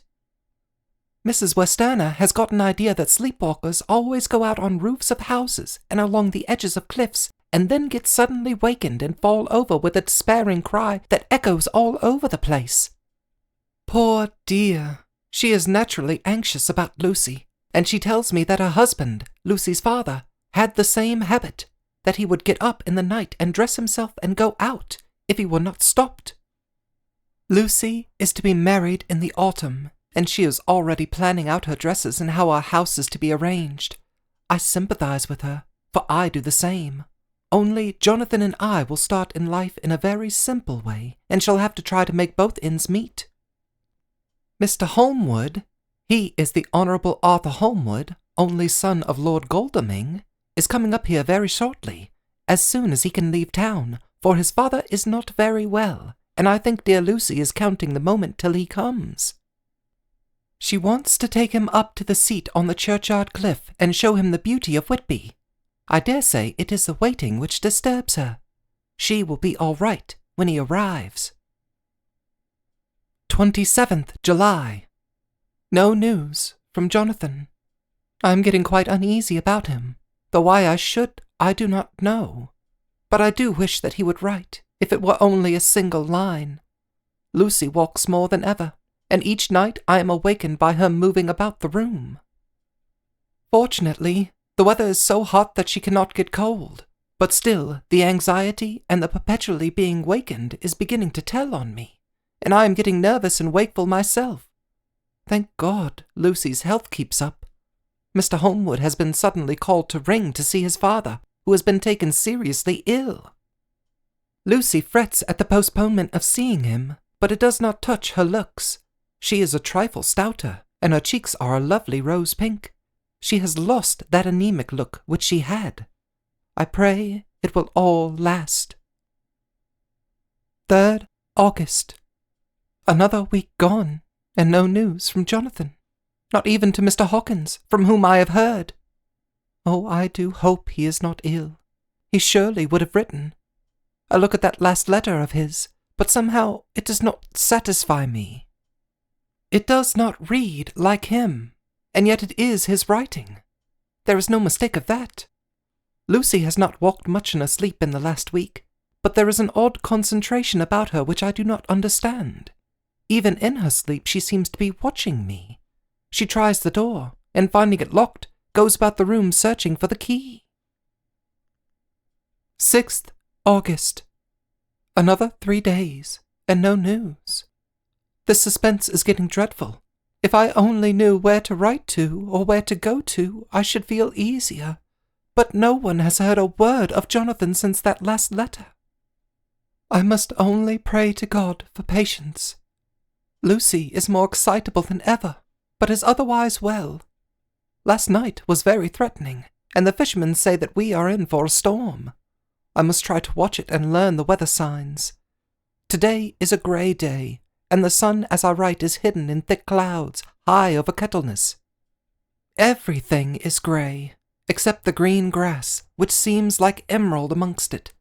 Speaker 1: Mrs. Westerner has got an idea that sleepwalkers always go out on roofs of houses and along the edges of cliffs, and then get suddenly wakened and fall over with a despairing cry that echoes all over the place. Poor dear, she is naturally anxious about Lucy, and she tells me that her husband, Lucy's father, had the same habit, that he would get up in the night and dress himself and go out if he were not stopped. Lucy is to be married in the autumn, and she is already planning out her dresses and how our house is to be arranged. I sympathize with her, for I do the same. Only Jonathan and I will start in life in a very simple way, and shall have to try to make both ends meet. Mr. Holmwood, he is the Honourable Arthur Holmwood, only son of Lord Godalming, is coming up here very shortly, as soon as he can leave town, for his father is not very well, and I think dear Lucy is counting the moment till he comes. She wants to take him up to the seat on the churchyard cliff and show him the beauty of Whitby. I dare say it is the waiting which disturbs her. She will be all right when he arrives. 27th July. No news from Jonathan. I am getting quite uneasy about him, though why I should, I do not know. But I do wish that he would write, if it were only a single line. Lucy walks more than ever, and each night I am awakened by her moving about the room. Fortunately, the weather is so hot that she cannot get cold, but still the anxiety and the perpetually being wakened is beginning to tell on me, and I am getting nervous and wakeful myself. Thank God, Lucy's health keeps up. Mr. Holmwood has been suddenly called to ring to see his father, who has been taken seriously ill. Lucy frets at the postponement of seeing him, but it does not touch her looks. She is a trifle stouter, and her cheeks are a lovely rose pink. She has lost that anemic look which she had. I pray it will all last. 3rd August. Another week gone, and no news from Jonathan. Not even to Mr. Hawkins, from whom I have heard. Oh, I do hope he is not ill. He surely would have written. I look at that last letter of his, but somehow it does not satisfy me. It does not read like him, and yet it is his writing. There is no mistake of that. Lucy has not walked much in her sleep in the last week, but there is an odd concentration about her which I do not understand. Even in her sleep she seems to be watching me. She tries the door, and finding it locked, goes about the room searching for the key. 6th August. Another 3 days, and no news. The suspense is getting dreadful. If I only knew where to write to or where to go to, I should feel easier. But no one has heard a word of Jonathan since that last letter. I must only pray to God for patience. Lucy is more excitable than ever, but is otherwise well. Last night was very threatening, and the fishermen say that we are in for a storm. I must try to watch it and learn the weather signs. Today is a grey day, and the sun as I write is hidden in thick clouds, high over Kettleness. Everything is grey, except the green grass, which seems like emerald amongst it.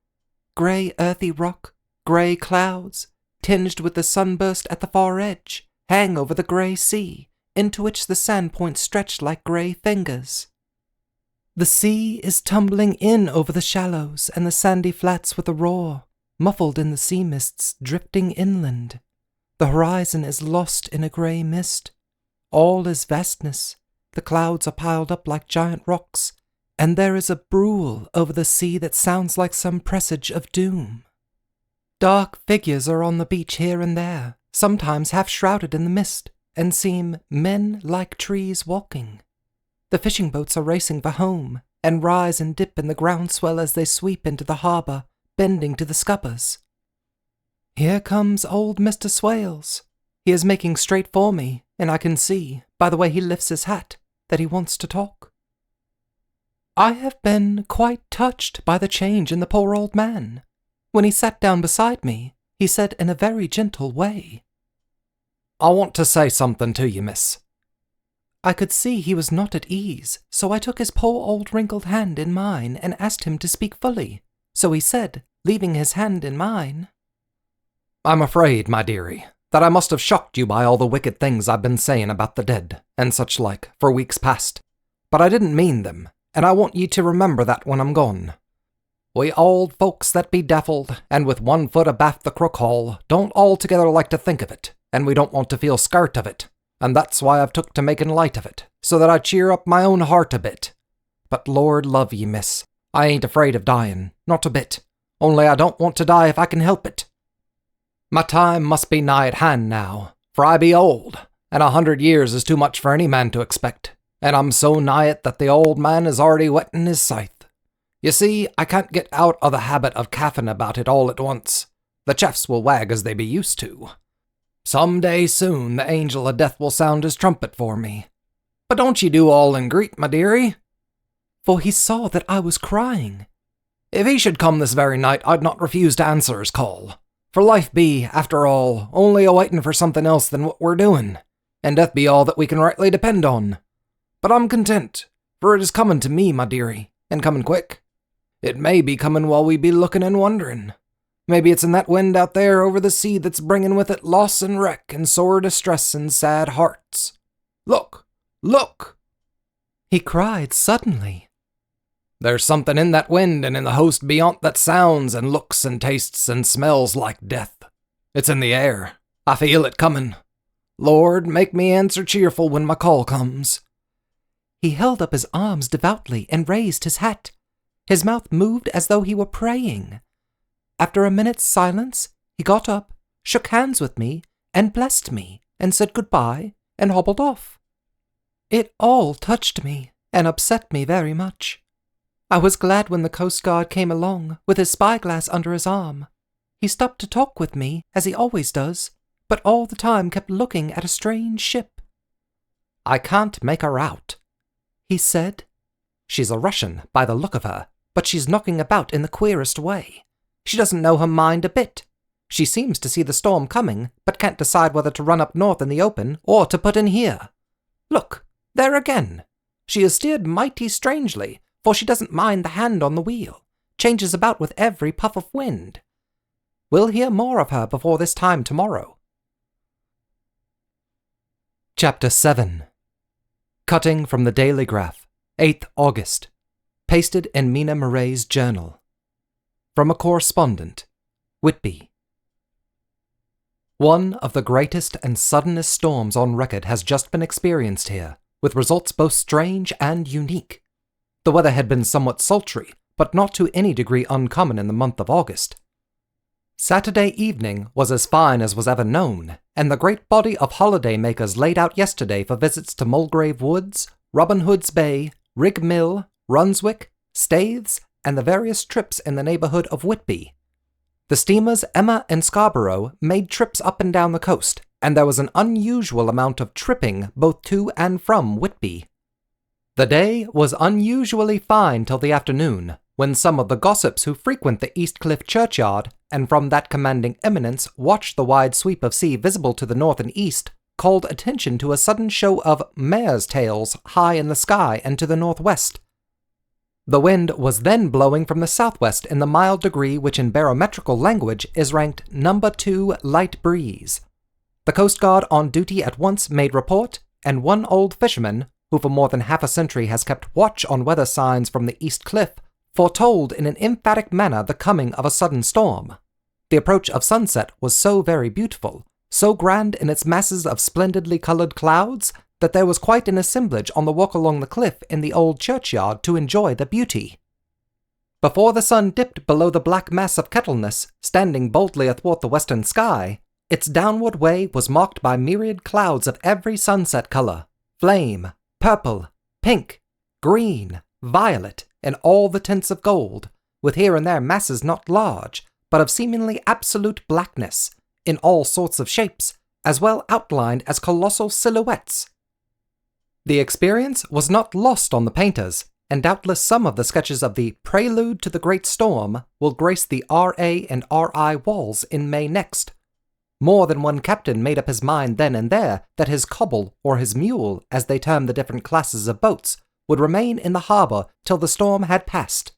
Speaker 1: Grey earthy rock, grey clouds, tinged with the sunburst at the far edge, hang over the grey sea, into which the sand points stretch like grey fingers. The sea is tumbling in over the shallows and the sandy flats with a roar, muffled in the sea mists drifting inland. The horizon is lost in a grey mist. All is vastness, The clouds are piled up like giant rocks, and there is a brool over the sea that sounds like some presage of doom. Dark figures are on the beach here and there, sometimes half shrouded in the mist, and seem men like trees walking. The fishing boats are racing for home, and rise and dip in the groundswell as they sweep into the harbour, bending to the scuppers. Here comes old Mr. Swales. He is making straight for me, and I can see, by the way he lifts his hat, that he wants to talk. I have been quite touched by the change in the poor old man. When he sat down beside me, he said in a very gentle way,
Speaker 2: "I want to say something to you, miss."
Speaker 1: I could see he was not at ease, so I took his poor old wrinkled hand in mine and asked him to speak fully. So he said, leaving his hand in mine,
Speaker 2: "I'm afraid, my dearie, that I must have shocked you by all the wicked things I've been saying about the dead, and such like, for weeks past. But I didn't mean them, and I want ye to remember that when I'm gone. We old folks that be daffled, and with one foot abaft the crook hole, don't altogether like to think of it, and we don't want to feel scart of it, and that's why I've took to making light of it, so that I cheer up my own heart a bit. But Lord love ye, miss, I ain't afraid of dying, not a bit, only I don't want to die if I can help it. My time must be nigh at hand now, for I be old, and 100 years is too much for any man to expect, and I'm so nigh it that the old man is already whetting his scythe. You see, I can't get out of the habit of caffing about it all at once. The chaffs will wag as they be used to. Some day soon the angel of death will sound his trumpet for me. But don't ye do all in greet, my dearie."
Speaker 1: For he saw that I was crying.
Speaker 2: "If he should come this very night, I'd not refuse to answer his call. For life be, after all, only a-waiting for something else than what we're doing, and death be all that we can rightly depend on. But I'm content, for it is coming to me, my dearie, and coming quick. It may be coming while we be looking and wondering. Maybe it's in that wind out there over the sea that's bringing with it loss and wreck and sore distress and sad hearts. Look! Look!"
Speaker 1: He cried suddenly.
Speaker 2: "There's something in that wind and in the host beyond that sounds and looks and tastes and smells like death. It's in the air. I feel it coming. Lord, make me answer cheerful when my call comes."
Speaker 1: He held up his arms devoutly and raised his hat. His mouth moved as though he were praying. After a minute's silence, he got up, shook hands with me, and blessed me, and said goodbye, and hobbled off. It all touched me, and upset me very much. I was glad when the Coast Guard came along, with his spyglass under his arm. He stopped to talk with me, as he always does, but all the time kept looking at a strange ship. "I can't make her out," he said. "She's a Russian, by the look of her, but she's knocking about in the queerest way. She doesn't know her mind a bit. She seems to see the storm coming, but can't decide whether to run up north in the open or to put in here. Look, there again. She is steered mighty strangely, for she doesn't mind the hand on the wheel, changes about with every puff of wind. We'll hear more of her before this time tomorrow." Chapter 7. Cutting from the Daily Graph, 8th August. Pasted in Mina Murray's journal. From a correspondent, Whitby. One of the greatest and suddenest storms on record has just been experienced here, with results both strange and unique. The weather had been somewhat sultry, but not to any degree uncommon in the month of August. Saturday evening was as fine as was ever known, and the great body of holiday-makers laid out yesterday for visits to Mulgrave Woods, Robin Hood's Bay, Rig Mill, Runswick, Staithes, and the various trips in the neighbourhood of Whitby. The steamers Emma and Scarborough made trips up and down the coast, and there was an unusual amount of tripping both to and from Whitby. The day was unusually fine till the afternoon, when some of the gossips who frequent the East Cliff churchyard, and from that commanding eminence watch the wide sweep of sea visible to the north and east, called attention to a sudden show of mares' tails high in the sky and to the northwest. The wind was then blowing from the southwest in the mild degree which in barometrical language is ranked number 2 light breeze. The Coast Guard on duty at once made report, and one old fisherman, who for more than half a century has kept watch on weather signs from the East Cliff, foretold in an emphatic manner the coming of a sudden storm. The approach of sunset was so very beautiful, so grand in its masses of splendidly coloured clouds, that there was quite an assemblage on the walk along the cliff in the old churchyard to enjoy the beauty. Before the sun dipped below the black mass of Kettleness, standing boldly athwart the western sky, its downward way was marked by myriad clouds of every sunset color: flame, purple, pink, green, violet, and all the tints of gold, with here and there masses not large, but of seemingly absolute blackness, in all sorts of shapes, as well outlined as colossal silhouettes. The experience was not lost on the painters, and doubtless some of the sketches of the Prelude to the Great Storm will grace the R.A. and R.I. walls in May next. More than one captain made up his mind then and there that his cobble, or his mule, as they termed the different classes of boats, would remain in the harbour till the storm had passed.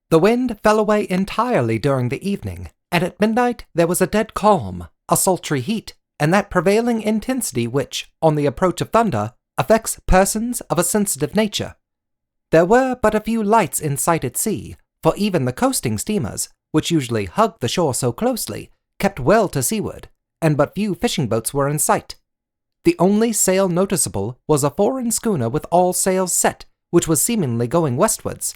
Speaker 1: The wind fell away entirely during the evening, and at midnight there was a dead calm, a sultry heat, and that prevailing intensity which, on the approach of thunder, affects persons of a sensitive nature. There were but a few lights in sight at sea, for even the coasting steamers, which usually hugged the shore so closely, kept well to seaward, and but few fishing boats were in sight. The only sail noticeable was a foreign schooner with all sails set, which was seemingly going westwards.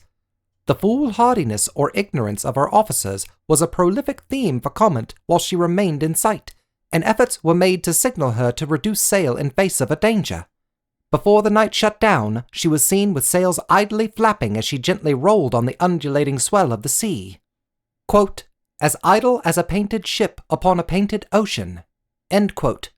Speaker 1: The foolhardiness or ignorance of her officers was a prolific theme for comment while she remained in sight, and efforts were made to signal her to reduce sail in face of a danger. Before the night shut down, she was seen with sails idly flapping as she gently rolled on the undulating swell of the sea. Quote, "As idle as a painted ship upon a painted ocean." End quote.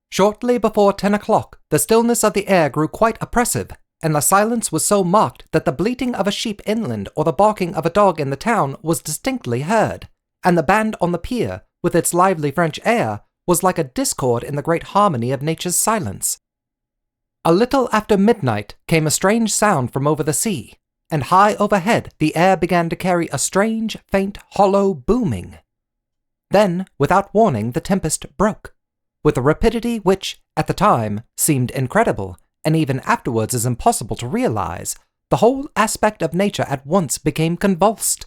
Speaker 1: Shortly before 10 o'clock, the stillness of the air grew quite oppressive, and the silence was so marked that the bleating of a sheep inland or the barking of a dog in the town was distinctly heard, and the band on the pier, with its lively French air, was like a discord in the great harmony of nature's silence. A little after midnight came a strange sound from over the sea, and high overhead the air began to carry a strange, faint, hollow booming. Then, without warning, the tempest broke, with a rapidity which, at the time, seemed incredible, and even afterwards is impossible to realize. The whole aspect of nature at once became convulsed.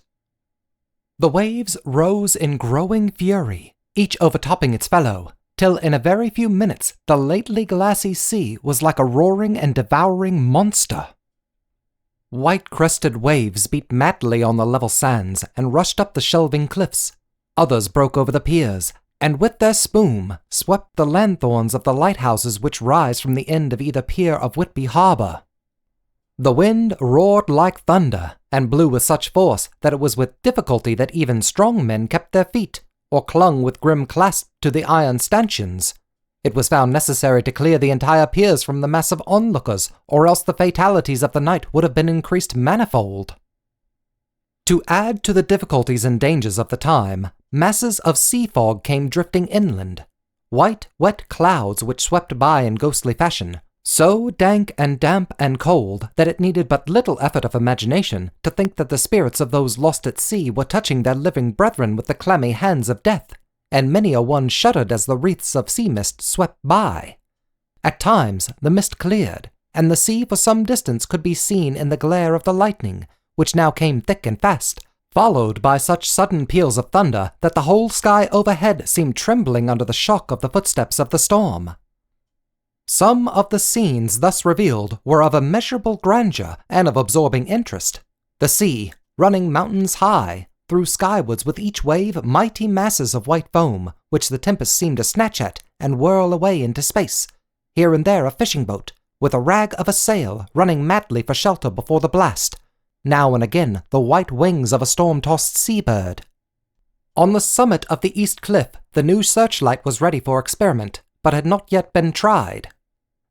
Speaker 1: The waves rose in growing fury, each overtopping its fellow, till in a very few minutes the lately glassy sea was like a roaring and devouring monster. White-crested waves beat madly on the level sands and rushed up the shelving cliffs. Others broke over the piers, and with their spume swept the lanthorns of the lighthouses which rise from the end of either pier of Whitby harbour. The wind roared like thunder, and blew with such force that it was with difficulty that even strong men kept their feet, or clung with grim clasp to the iron stanchions. It was found necessary to clear the entire piers from the mass of onlookers, or else the fatalities of the night would have been increased manifold. To add to the difficulties and dangers of the time, masses of sea fog came drifting inland, white, wet clouds which swept by in ghostly fashion, so dank and damp and cold that it needed but little effort of imagination to think that the spirits of those lost at sea were touching their living brethren with the clammy hands of death, and many a one shuddered as the wreaths of sea mist swept by. At times the mist cleared, and the sea for some distance could be seen in the glare of the lightning, which now came thick and fast, followed by such sudden peals of thunder that the whole sky overhead seemed trembling under the shock of the footsteps of the storm. Some of the scenes thus revealed were of immeasurable grandeur and of absorbing interest. The sea, running mountains high, threw skywards with each wave mighty masses of white foam, which the tempest seemed to snatch at and whirl away into space. Here and there a fishing boat, with a rag of a sail, running madly for shelter before the blast. Now and again the white wings of a storm-tossed sea-bird. On the summit of the east cliff the new searchlight was ready for experiment, but had not yet been tried.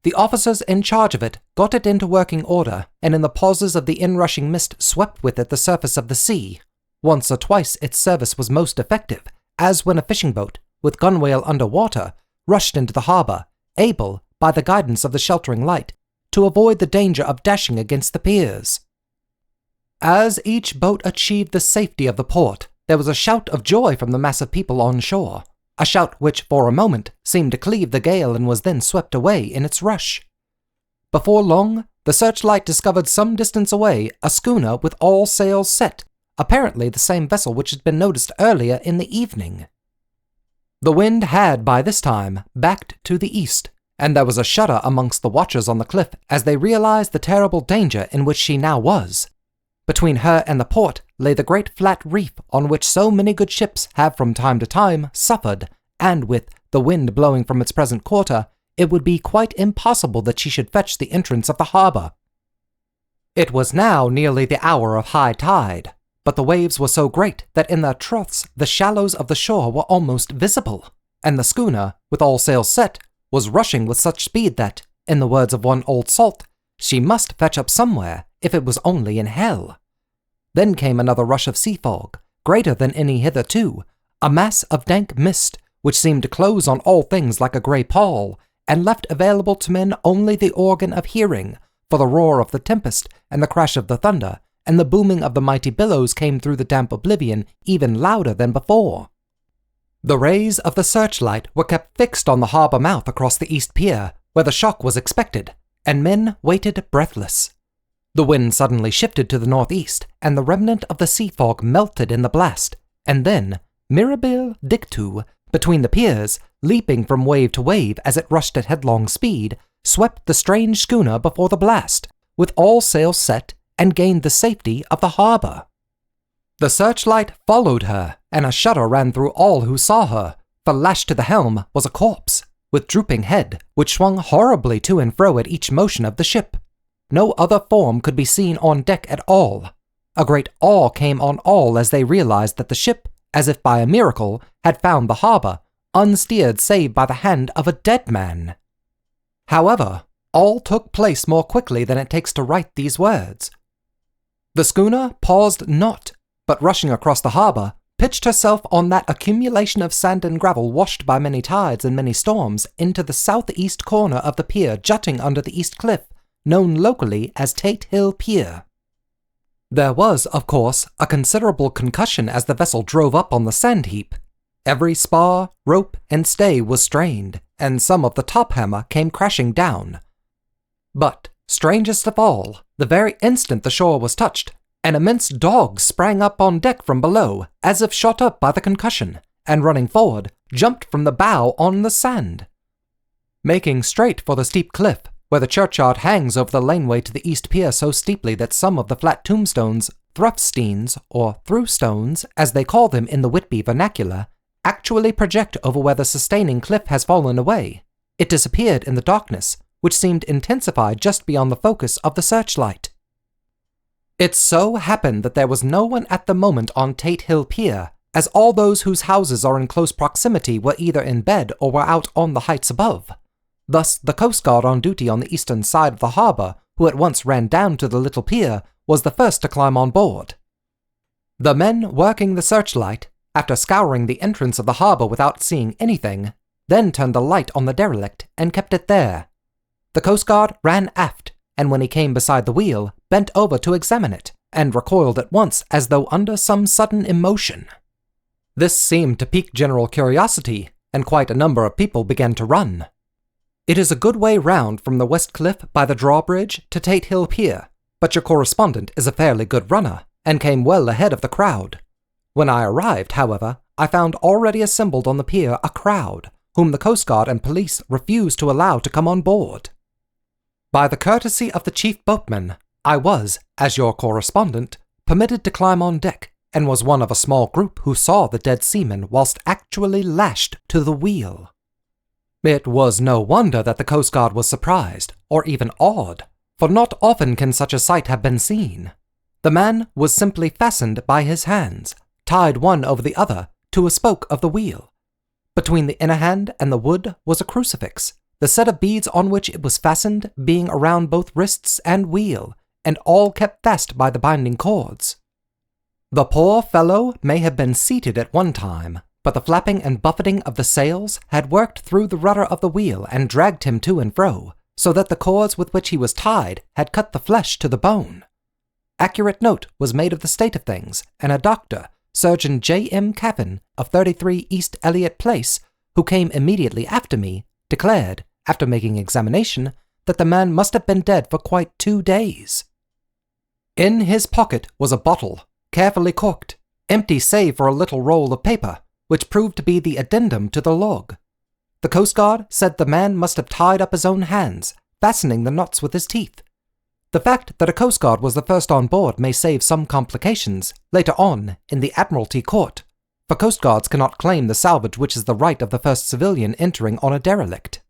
Speaker 1: The officers in charge of it got it into working order, and in the pauses of the inrushing mist swept with it the surface of the sea. Once or twice its service was most effective, as when a fishing boat, with gunwale under water, rushed into the harbour, able, by the guidance of the sheltering light, to avoid the danger of dashing against the piers. As each boat achieved the safety of the port, there was a shout of joy from the mass of people on shore, a shout which for a moment seemed to cleave the gale and was then swept away in its rush. Before long, the searchlight discovered some distance away a schooner with all sails set, apparently the same vessel which had been noticed earlier in the evening. The wind had by this time backed to the east,
Speaker 2: and there was a shudder amongst the watchers on the cliff as they realized the terrible danger in which she now was. Between her and the port lay the great flat reef on which so many good ships have from time to time suffered, and with the wind blowing from its present quarter, it would be quite impossible that she should fetch the entrance of the harbour. It was now nearly the hour of high tide, but the waves were so great that in their troughs the shallows of the shore were almost visible, and the schooner, with all sails set, was rushing with such speed that, in the words of one old salt, she must fetch up somewhere, if it was only in hell. Then came another rush of sea fog, greater than any hitherto, a mass of dank mist, which seemed to close on all things like a grey pall, and left available to men only the organ of hearing, for the roar of the tempest, and the crash of the thunder, and the booming of the mighty billows came through the damp oblivion even louder than before. The rays of the searchlight were kept fixed on the harbour mouth across the east pier, where the shock was expected, and men waited breathless. The wind suddenly shifted to the northeast, and the remnant of the sea fog melted in the blast, and then, mirabile dictu, between the piers, leaping from wave to wave as it rushed at headlong speed, swept the strange schooner before the blast, with all sails set, and gained the safety of the harbour. The searchlight followed her, and a shudder ran through all who saw her, for lashed to the helm was a corpse, with drooping head, which swung horribly to and fro at each motion of the ship. No other form could be seen on deck at all. A great awe came on all as they realized that the ship, as if by a miracle, had found the harbour, unsteered save by the hand of a dead man. However, all took place more quickly than it takes to write these words. The schooner paused not, but rushing across the harbour, pitched herself on that accumulation of sand and gravel washed by many tides and many storms into the southeast corner of the pier jutting under the east cliff, known locally as Tate Hill Pier. There was, of course, a considerable concussion as the vessel drove up on the sand heap. Every spar, rope, and stay was strained, and some of the top hammer came crashing down. But, strangest of all, the very instant the shore was touched, an immense dog sprang up on deck from below, as if shot up by the concussion, and running forward, jumped from the bow on the sand. Making straight for the steep cliff, where the churchyard hangs over the laneway to the east pier so steeply that some of the flat tombstones, thruffsteins, or throughstones, as they call them in the Whitby vernacular, actually project over where the sustaining cliff has fallen away, it disappeared in the darkness, which seemed intensified just beyond the focus of the searchlight. It so happened that there was no one at the moment on Tate Hill Pier, as all those whose houses are in close proximity were either in bed or were out on the heights above. Thus, the Coast Guard on duty on the eastern side of the harbour, who at once ran down to the little pier, was the first to climb on board. The men working the searchlight, after scouring the entrance of the harbour without seeing anything, then turned the light on the derelict and kept it there. The Coast Guard ran aft, and when he came beside the wheel, bent over to examine it, and recoiled at once as though under some sudden emotion. This seemed to pique general curiosity, and quite a number of people began to run. It is a good way round from the west cliff by the drawbridge to Tate Hill Pier, but your correspondent is a fairly good runner, and came well ahead of the crowd. When I arrived, however, I found already assembled on the pier a crowd, whom the Coast Guard and police refused to allow to come on board. By the courtesy of the chief boatman, I was, as your correspondent, permitted to climb on deck, and was one of a small group who saw the dead seaman whilst actually lashed to the wheel. It was no wonder that the Coast Guard was surprised, or even awed, for not often can such a sight have been seen. The man was simply fastened by his hands, tied one over the other, to a spoke of the wheel. Between the inner hand and the wood was a crucifix, the set of beads on which it was fastened being around both wrists and wheel, and all kept fast by the binding cords. The poor fellow may have been seated at one time, but the flapping and buffeting of the sails had worked through the rudder of the wheel and dragged him to and fro, so that the cords with which he was tied had cut the flesh to the bone. Accurate note was made of the state of things, and a doctor, Surgeon J.M. Cavan, of 33 East Elliot Place, who came immediately after me, declared, after making examination, that the man must have been dead for quite 2 days. In his pocket was a bottle, carefully corked, empty save for a little roll of paper, which proved to be the addendum to the log.
Speaker 1: The Coast Guard said the man must have tied up his own hands, fastening the knots with his teeth. The fact that a Coast Guard was the first on board may save some complications later on in the Admiralty Court, for Coast Guards cannot claim the salvage which is the right of the first civilian entering on a derelict.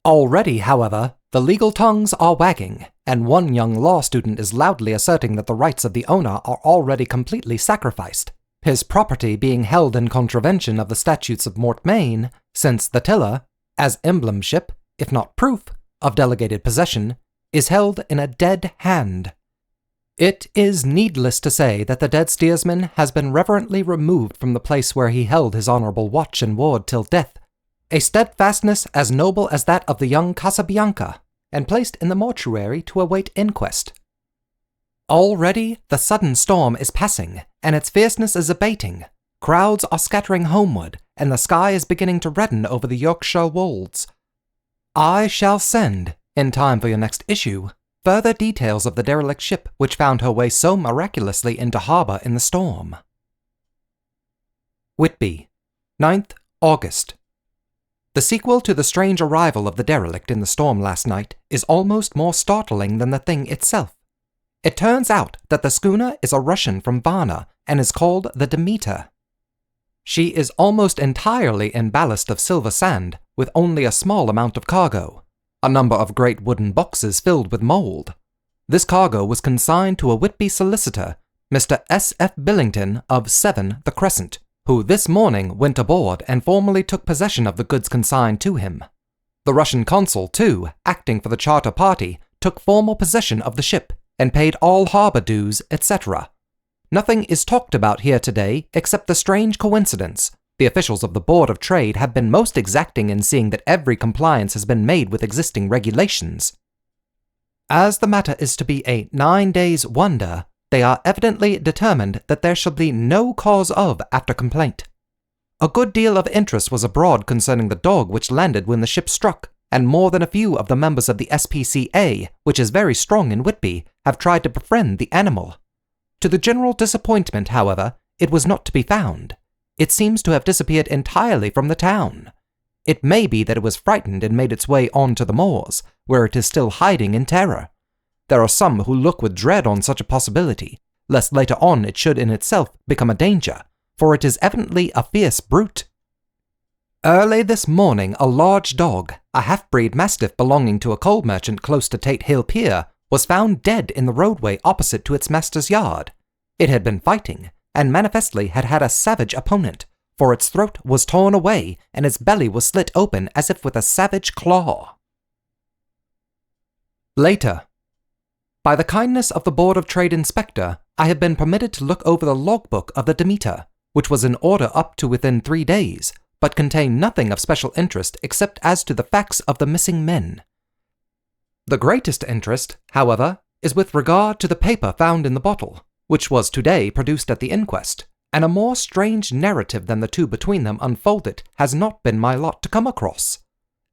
Speaker 1: Already, however, the legal tongues are wagging, and one young law student is loudly asserting that the rights of the owner are already completely sacrificed, his property being held in contravention of the statutes of Mortmain, since the tiller, as emblem ship, if not proof, of delegated possession, is held in a dead hand. It is needless to say that the dead steersman has been reverently removed from the place where he held his honorable watch and ward till death, a steadfastness as noble as that of the young Casabianca, and placed in the mortuary to await inquest. Already the sudden storm is passing, and its fierceness is abating. Crowds are scattering homeward, and the sky is beginning to redden over the Yorkshire wolds. I shall send, in time for your next issue, further details of the derelict ship which found her way so miraculously into harbour in the storm. Whitby, 9th August. The sequel to the strange arrival of the derelict in the storm last night is almost more startling than the thing itself. It turns out that the schooner is a Russian from Varna and is called the Demeter. She is almost entirely in ballast of silver sand, with only a small amount of cargo, a number of great wooden boxes filled with mould. This cargo was consigned to a Whitby solicitor, Mr. S. F. Billington of 7 The Crescent, who this morning went aboard and formally took possession of the goods consigned to him. The Russian consul, too, acting for the charter party, took formal possession of the ship and paid all harbour dues, etc. Nothing is talked about here today except the strange coincidence. The officials of the Board of Trade have been most exacting in seeing that every compliance has been made with existing regulations. As the matter is to be a 9 days' wonder, they are evidently determined that there shall be no cause of after complaint. A good deal of interest was abroad concerning the dog which landed when the ship struck, and more than a few of the members of the SPCA, which is very strong in Whitby, have tried to befriend the animal. To the general disappointment, however, it was not to be found. It seems to have disappeared entirely from the town. It may be that it was frightened and made its way on to the moors, where it is still hiding in terror. There are some who look with dread on such a possibility, lest later on it should in itself become a danger, for it is evidently a fierce brute. Early this morning a large dog, a half-breed mastiff belonging to a coal merchant close to Tate Hill Pier, was found dead in the roadway opposite to its master's yard. It had been fighting, and manifestly had had a savage opponent, for its throat was torn away and its belly was slit open as if with a savage claw. Later. By the kindness of the Board of Trade Inspector, I have been permitted to look over the logbook of the Demeter, which was in order up to within 3 days, but contained nothing of special interest except as to the facts of the missing men. The greatest interest, however, is with regard to the paper found in the bottle, which was today produced at the inquest, and a more strange narrative than the two between them unfolded has not been my lot to come across.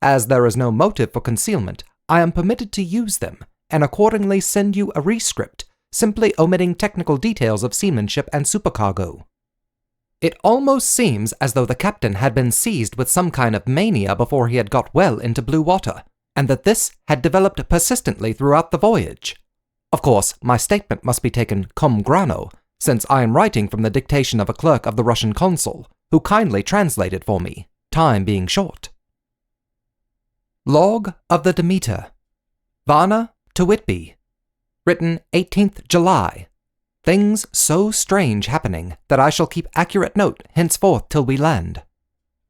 Speaker 1: As there is no motive for concealment, I am permitted to use them, and accordingly send you a rescript, simply omitting technical details of seamanship and supercargo. It almost seems as though the captain had been seized with some kind of mania before he had got well into blue water, and that this had developed persistently throughout the voyage. Of course, my statement must be taken cum grano, since I am writing from the dictation of a clerk of the Russian consul, who kindly translated for me, time being short. Log of the Demeter. Varna to Whitby. Written 18th July. Things so strange happening that I shall keep accurate note henceforth till we land.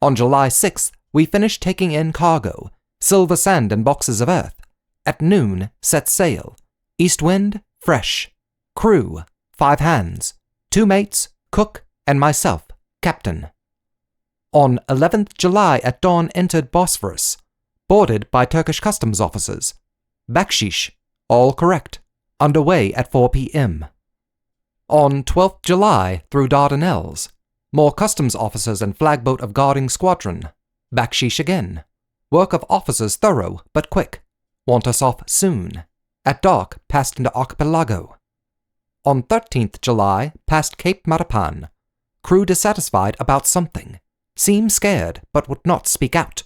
Speaker 1: On July 6th, we finished taking in cargo, silver sand and boxes of earth. At noon, set sail. East wind, fresh. Crew, 5 hands. 2 mates, cook, and myself, captain. On 11th July at dawn entered Bosphorus. Boarded by Turkish customs officers. Bakshish, all correct. Underway at 4 p.m. On 12th July through Dardanelles. More customs officers and flagboat of guarding squadron. Bakshish again. Work of officers thorough but quick. Want us off soon. At dark passed into Archipelago. On 13th July passed Cape Matapan. Crew dissatisfied about something. Seemed scared but would not speak out.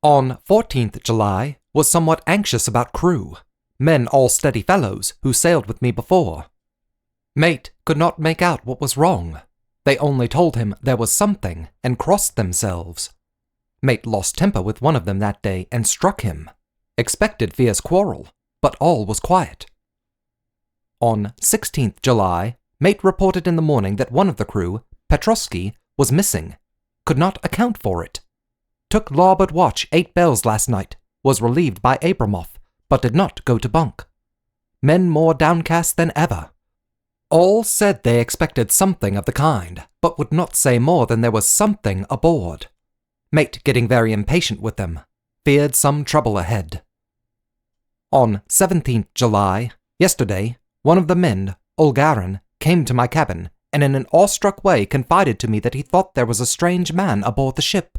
Speaker 1: On 14th July, was somewhat anxious about crew, men all steady fellows who sailed with me before. Mate could not make out what was wrong. They only told him there was something and crossed themselves. Mate lost temper with one of them that day and struck him. Expected fierce quarrel, but all was quiet. On 16th July, mate reported in the morning that one of the crew, Petrovsky, was missing. Could not account for it. Took larboard watch 8 bells last night, was relieved by Abramoff, but did not go to bunk. Men more downcast than ever. All said they expected something of the kind, but would not say more than there was something aboard. Mate getting very impatient with them, feared some trouble ahead. On 17th July, yesterday, one of the men, Olgarin, came to my cabin, and in an awestruck way confided to me that he thought there was a strange man aboard the ship.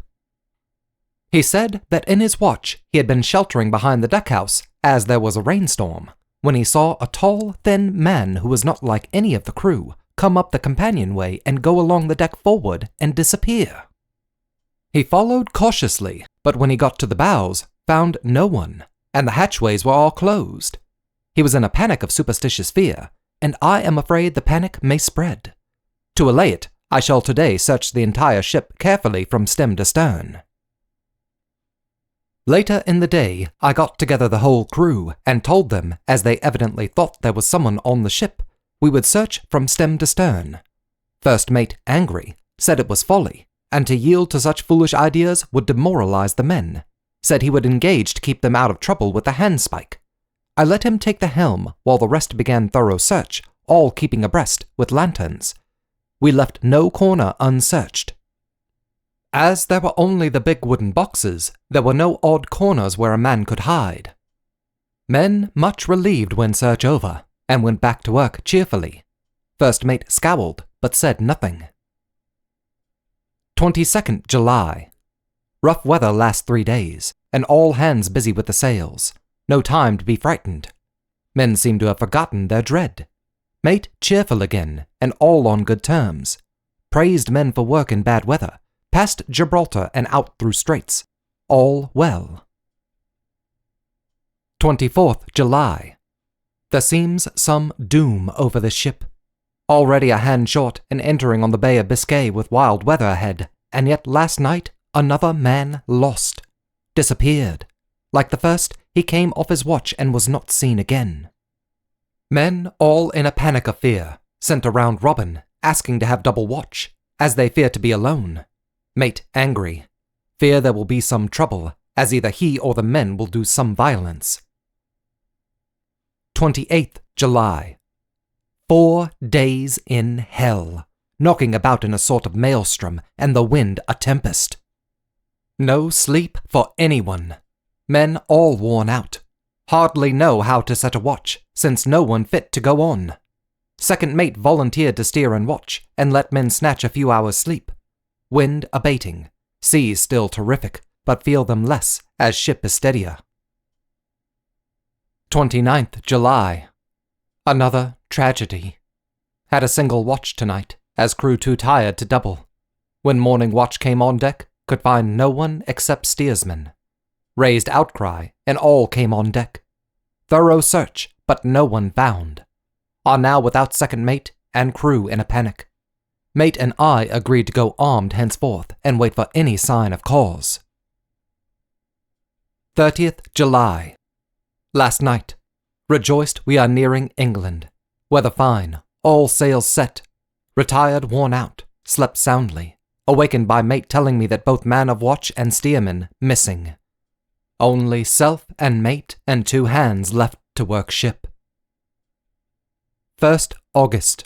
Speaker 1: He said that in his watch he had been sheltering behind the deckhouse as there was a rainstorm, when he saw a tall, thin man who was not like any of the crew come up the companionway and go along the deck forward and disappear. He followed cautiously, but when he got to the bows, found no one, and the hatchways were all closed. He was in a panic of superstitious fear, and I am afraid the panic may spread. To allay it, I shall today search the entire ship carefully from stem to stern. Later in the day, I got together the whole crew and told them, as they evidently thought there was someone on the ship, we would search from stem to stern. First mate, angry, said it was folly, and to yield to such foolish ideas would demoralize the men. Said he would engage to keep them out of trouble with the handspike. I let him take the helm while the rest began thorough search, all keeping abreast with lanterns. We left no corner unsearched. As there were only the big wooden boxes, there were no odd corners where a man could hide. Men much relieved when search over, and went back to work cheerfully. First mate scowled, but said nothing. 22nd July. Rough weather last 3 days, and all hands busy with the sails. No time to be frightened. Men seem to have forgotten their dread. Mate cheerful again, and all on good terms. Praised men for work in bad weather. Past Gibraltar and out through straits. All well. 24th July. There seems some doom over this ship. Already a hand short and entering on the Bay of Biscay with wild weather ahead, and yet last night another man lost. Disappeared. Like the first, he came off his watch and was not seen again. Men all in a panic of fear, sent around Robin, asking to have double watch, as they fear to be alone. Mate angry. Fear there will be some trouble, as either he or the men will do some violence. 28th July. 4 days in hell, knocking about in a sort of maelstrom, and the wind a tempest. No sleep for anyone. Men all worn out. Hardly know how to set a watch, since no one fit to go on. Second mate volunteered to steer and watch, and let men snatch a few hours' sleep. Wind abating, seas still terrific, but feel them less as ship is steadier. 29th July. Another tragedy. Had a single watch tonight, as crew too tired to double. When morning watch came on deck, could find no one except steersman. Raised outcry, and all came on deck. Thorough search, but no one found. Are now without second mate and crew in a panic. Mate and I agreed to go armed henceforth and wait for any sign of cause. 30th July. Last night. Rejoiced we are nearing England. Weather fine, all sails set. Retired worn out, slept soundly. Awakened by mate telling me that both man of watch and steerman missing. Only self and mate and 2 hands left to work ship. 1st August.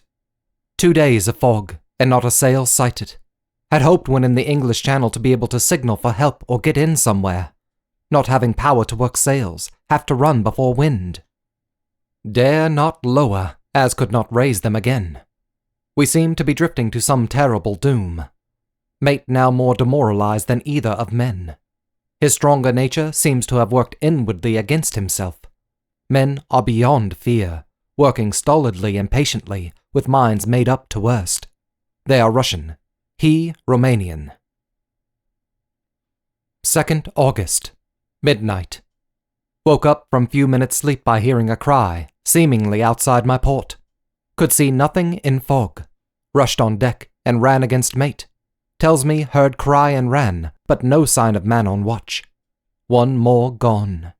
Speaker 1: 2 days of fog, and not a sail sighted. Had hoped when in the English Channel to be able to signal for help or get in somewhere. Not having power to work sails, have to run before wind. Dare not lower, as could not raise them again. We seem to be drifting to some terrible doom. Mate now more demoralized than either of men. His stronger nature seems to have worked inwardly against himself. Men are beyond fear, working stolidly and patiently, with minds made up to worst. They are Russian, he Romanian.
Speaker 2: 2nd August. Midnight. Woke up from few minutes' sleep by hearing a cry, seemingly outside my port. Could see nothing in fog. Rushed on deck and ran against mate. Tells me heard cry and ran, but no sign of man on watch. One more gone.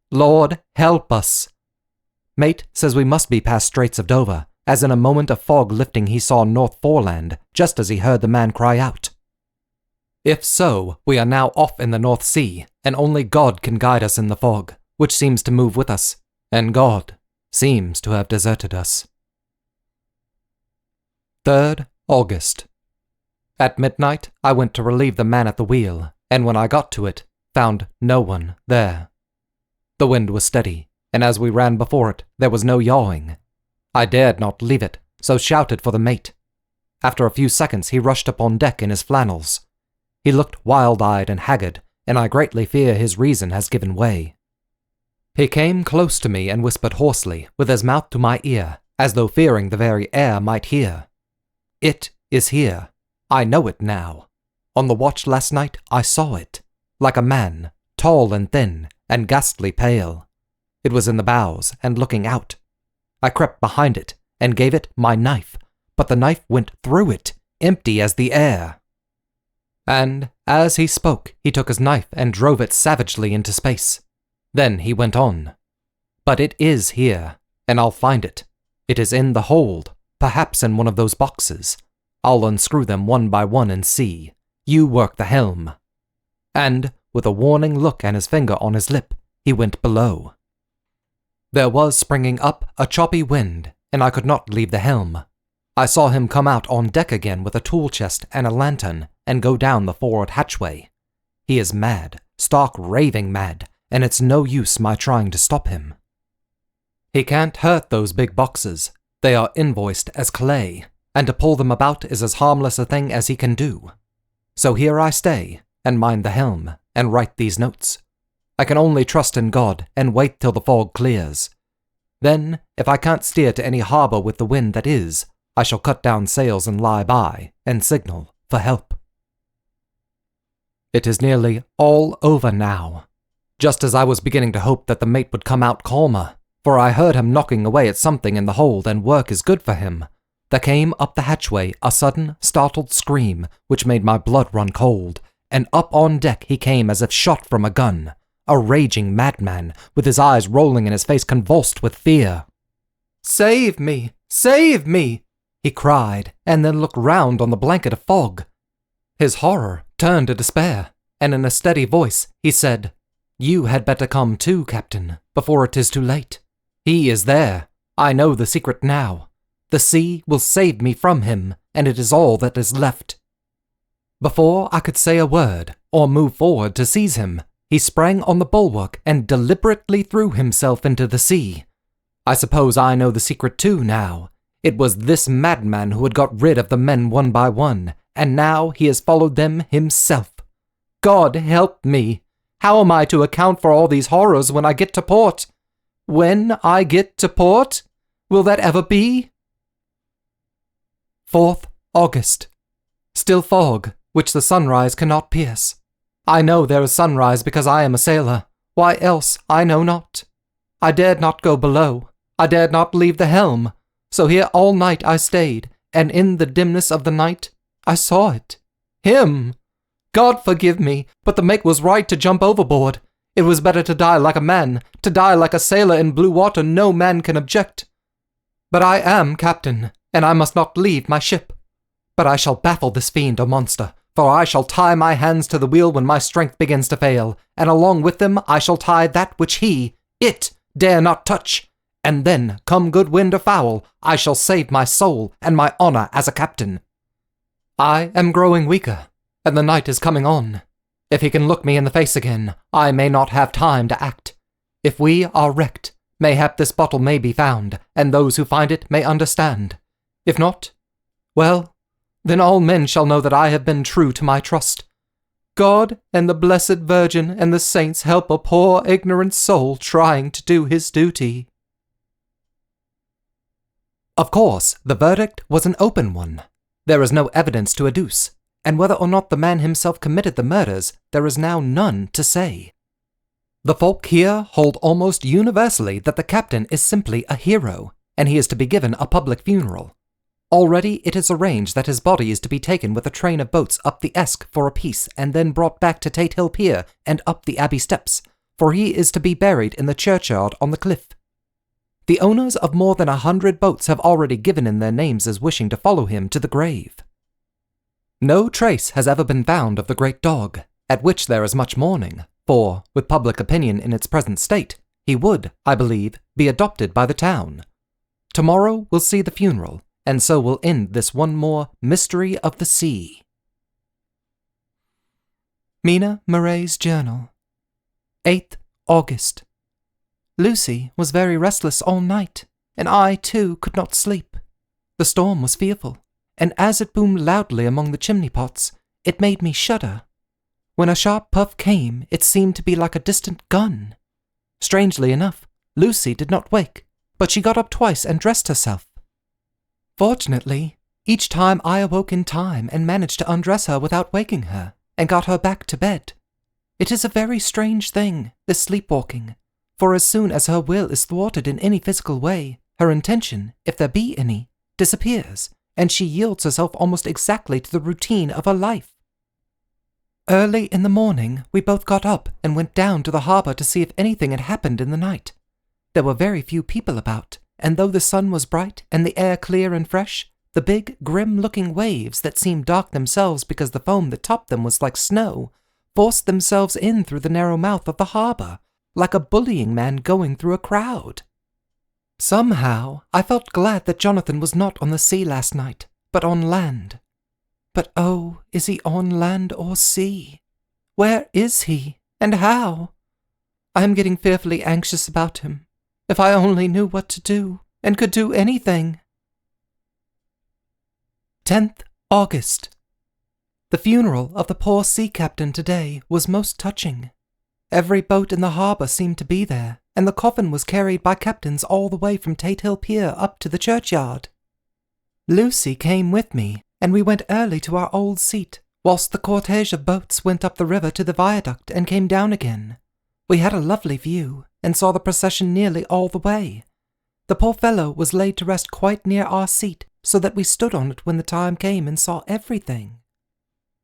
Speaker 2: Lord, help us! Mate says we must be past Straits of Dover, as in a moment of fog lifting he saw North Foreland, just as he heard the man cry out. If so, we are now off in the North Sea, and only God can guide us in the fog, which seems to move with us, and God seems to have deserted us. 3rd August. At midnight, I went to relieve the man at the wheel, and when I got to it, found no one there. The wind was steady, and as we ran before it, there was no yawing. I dared not leave it, so shouted for the mate. After a few seconds, he rushed up on deck in his flannels. He looked wild-eyed and haggard, and I greatly fear his reason has given way. He came close to me and whispered hoarsely, with his mouth to my ear, as though fearing the very air might hear. It is here. I know it now. On the watch last night I saw it, like a man, tall and thin, and ghastly pale. It was in the bows, and looking out. I crept behind it, and gave it my knife, but the knife went through it, empty as the air. And, as he spoke, he took his knife and drove it savagely into space. Then he went on. But it is here, and I'll find it. It is in the hold, perhaps in one of those boxes. I'll unscrew them one by one and see. You work the helm. And, with a warning look and his finger on his lip, he went below. There was springing up a choppy wind, and I could not leave the helm. I saw him come out on deck again with a tool chest and a lantern, and go down the forward hatchway. He is mad, stark raving mad, and it's no use my trying to stop him. He can't hurt those big boxes. They are invoiced as clay, and to pull them about is as harmless a thing as he can do. So here I stay, and mind the helm, and write these notes. I can only trust in God, and wait till the fog clears. Then, if I can't steer to any harbour with the wind that is, I shall cut down sails and lie by, and signal for help. It is nearly all over now. Just as I was beginning to hope that the mate would come out calmer, for I heard him knocking away at something in the hold and work is good for him, there came up the hatchway a sudden, startled scream which made my blood run cold, and up on deck he came as if shot from a gun, a raging madman, with his eyes rolling and his face convulsed with fear. "Save me! Save me!" he cried, and then looked round on the blanket of fog. His horror turned to despair, and in a steady voice he said, "You had better come too, Captain, before it is too late. He is there. I know the secret now. The sea will save me from him, and it is all that is left." Before I could say a word, or move forward to seize him, he sprang on the bulwark and deliberately threw himself into the sea. I suppose I know the secret too now. It was this madman who had got rid of the men one by one, and now he has followed them himself. God help me! How am I to account for all these horrors when I get to port? When I get to port? Will that ever be? 4th August. Still fog, which the sunrise cannot pierce. I know there is sunrise because I am a sailor. Why else I know not. I dared not go below. I dared not leave the helm. So here all night I stayed, and in the dimness of the night I saw it. Him! God forgive me, but the mate was right to jump overboard. It was better to die like a man, to die like a sailor in blue water no man can object. But I am captain, and I must not leave my ship. But I shall baffle this fiend or monster, for I shall tie my hands to the wheel when my strength begins to fail, and along with them I shall tie that which it, dare not touch. And then, come good wind or foul, I shall save my soul and my honour as a captain. I am growing weaker, and the night is coming on. If he can look me in the face again, I may not have time to act. If we are wrecked, mayhap this bottle may be found, and those who find it may understand. If not, well, then all men shall know that I have been true to my trust. God and the Blessed Virgin and the saints help a poor ignorant soul trying to do his duty. Of course, the verdict was an open one. There is no evidence to adduce,
Speaker 1: and whether or not the man himself committed the murders, there is now none to say. The folk here hold almost universally that the captain is simply a hero, and he is to be given a public funeral. Already it is arranged that his body is to be taken with a train of boats up the Esk for a piece and then brought back to Tate Hill Pier and up the Abbey steps, for he is to be buried in the churchyard on the cliff. The owners of more than 100 boats have already given in their names as wishing to follow him to the grave. No trace has ever been found of the great dog, at which there is much mourning, for, with public opinion in its present state, he would, I believe, be adopted by the town. Tomorrow will see the funeral, and so will end this one more mystery of the sea. Mina Murray's Journal, 8th August. Lucy was very restless all night, and I, too, could not sleep. The storm was fearful, and as it boomed loudly among the chimney-pots, it made me shudder. When a sharp puff came, it seemed to be like a distant gun. Strangely enough, Lucy did not wake, but she got up twice and dressed herself. Fortunately, each time I awoke in time and managed to undress her without waking her, and got her back to bed. It is a very strange thing, this sleepwalking, for as soon as her will is thwarted in any physical way, her intention, if there be any, disappears, and she yields herself almost exactly to the routine of her life. Early in the morning, we both got up and went down to the harbour to see if anything had happened in the night. There were very few people about, and though the sun was bright and the air clear and fresh, the big, grim-looking waves that seemed dark themselves because the foam that topped them was like snow, forced themselves in through the narrow mouth of the harbour, like a bullying man going through a crowd. Somehow, I felt glad that Jonathan was not on the sea last night, but on land. But oh, is he on land or sea? Where is he, and how? I am getting fearfully anxious about him. If I only knew what to do, and could do anything. 10th August. The funeral of the poor sea captain today was most touching. Every boat in the harbour seemed to be there, and the coffin was carried by captains all the way from Tate Hill Pier up to the churchyard. Lucy came with me, and we went early to our old seat, whilst the cortege of boats went up the river to the viaduct and came down again. We had a lovely view, and saw the procession nearly all the way. The poor fellow was laid to rest quite near our seat, so that we stood on it when the time came and saw everything.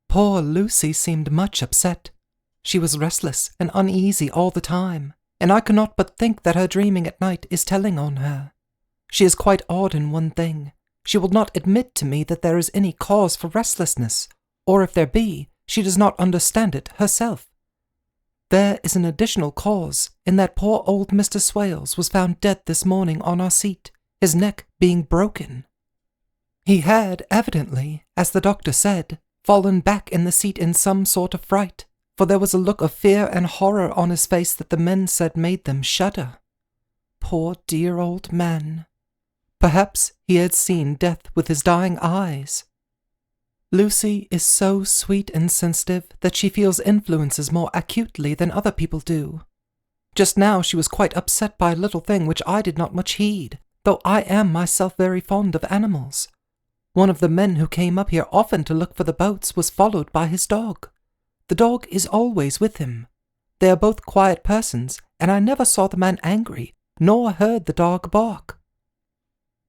Speaker 1: Poor Lucy seemed much upset. She was restless and uneasy all the time, and I cannot but think that her dreaming at night is telling on her. She is quite odd in one thing. She will not admit to me that there is any cause for restlessness, or if there be, she does not understand it herself. There is an additional cause, in that poor old Mr. Swales was found dead this morning on our seat, his neck being broken. He had, evidently, as the doctor said, fallen back in the seat in some sort of fright, for there was a look of fear and horror on his face that the men said made them shudder. Poor dear old man. Perhaps he had seen death with his dying eyes. Lucy is so sweet and sensitive that she feels influences more acutely than other people do. Just now she was quite upset by a little thing which I did not much heed, though I am myself very fond of animals. One of the men who came up here often to look for the boats was followed by his dog. The dog is always with him. They are both quiet persons, and I never saw the man angry, nor heard the dog bark.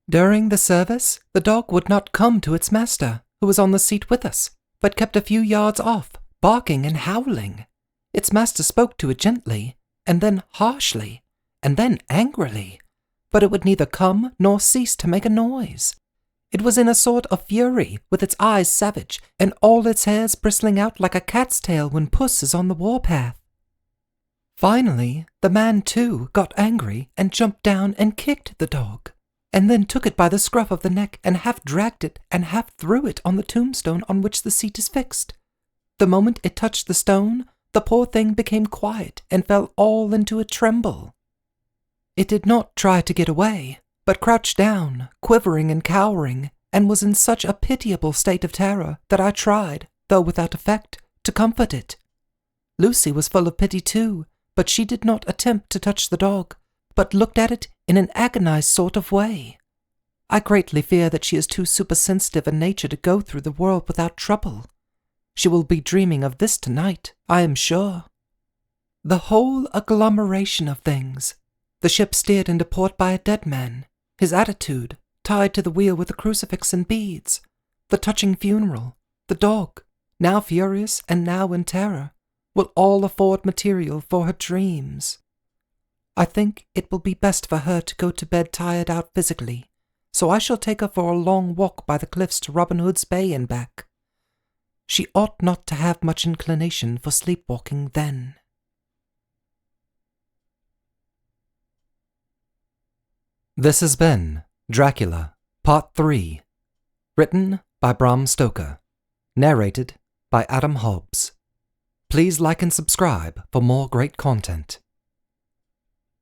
Speaker 1: During the service, the dog would not come to its master, who was on the seat with us, but kept a few yards off, barking and howling. Its master spoke to it gently, and then harshly, and then angrily, but it would neither come nor cease to make a noise. It was in a sort of fury, with its eyes savage, and all its hairs bristling out like a cat's tail when puss is on the warpath. Finally, the man too got angry and jumped down and kicked the dog, and then took it by the scruff of the neck and half dragged it and half threw it on the tombstone on which the seat is fixed. The moment it touched the stone, the poor thing became quiet and fell all into a tremble. It did not try to get away, but crouched down, quivering and cowering, and was in such a pitiable state of terror that I tried, though without effect, to comfort it. Lucy was full of pity too, but she did not attempt to touch the dog, but looked at it in an agonized sort of way. I greatly fear that she is too supersensitive a nature to go through the world without trouble. She will be dreaming of this tonight, I am sure. The whole agglomeration of things. The ship steered into port by a dead man, his attitude, tied to the wheel with a crucifix and beads, the touching funeral, the dog, now furious and now in terror, will all afford material for her dreams. I think it will be best for her to go to bed tired out physically, so I shall take her for a long walk by the cliffs to Robin Hood's Bay and back. She ought not to have much inclination for sleepwalking then. This has been Dracula, Part 3, written by Bram Stoker, narrated by Adam Hobbs. Please like and subscribe for more great content.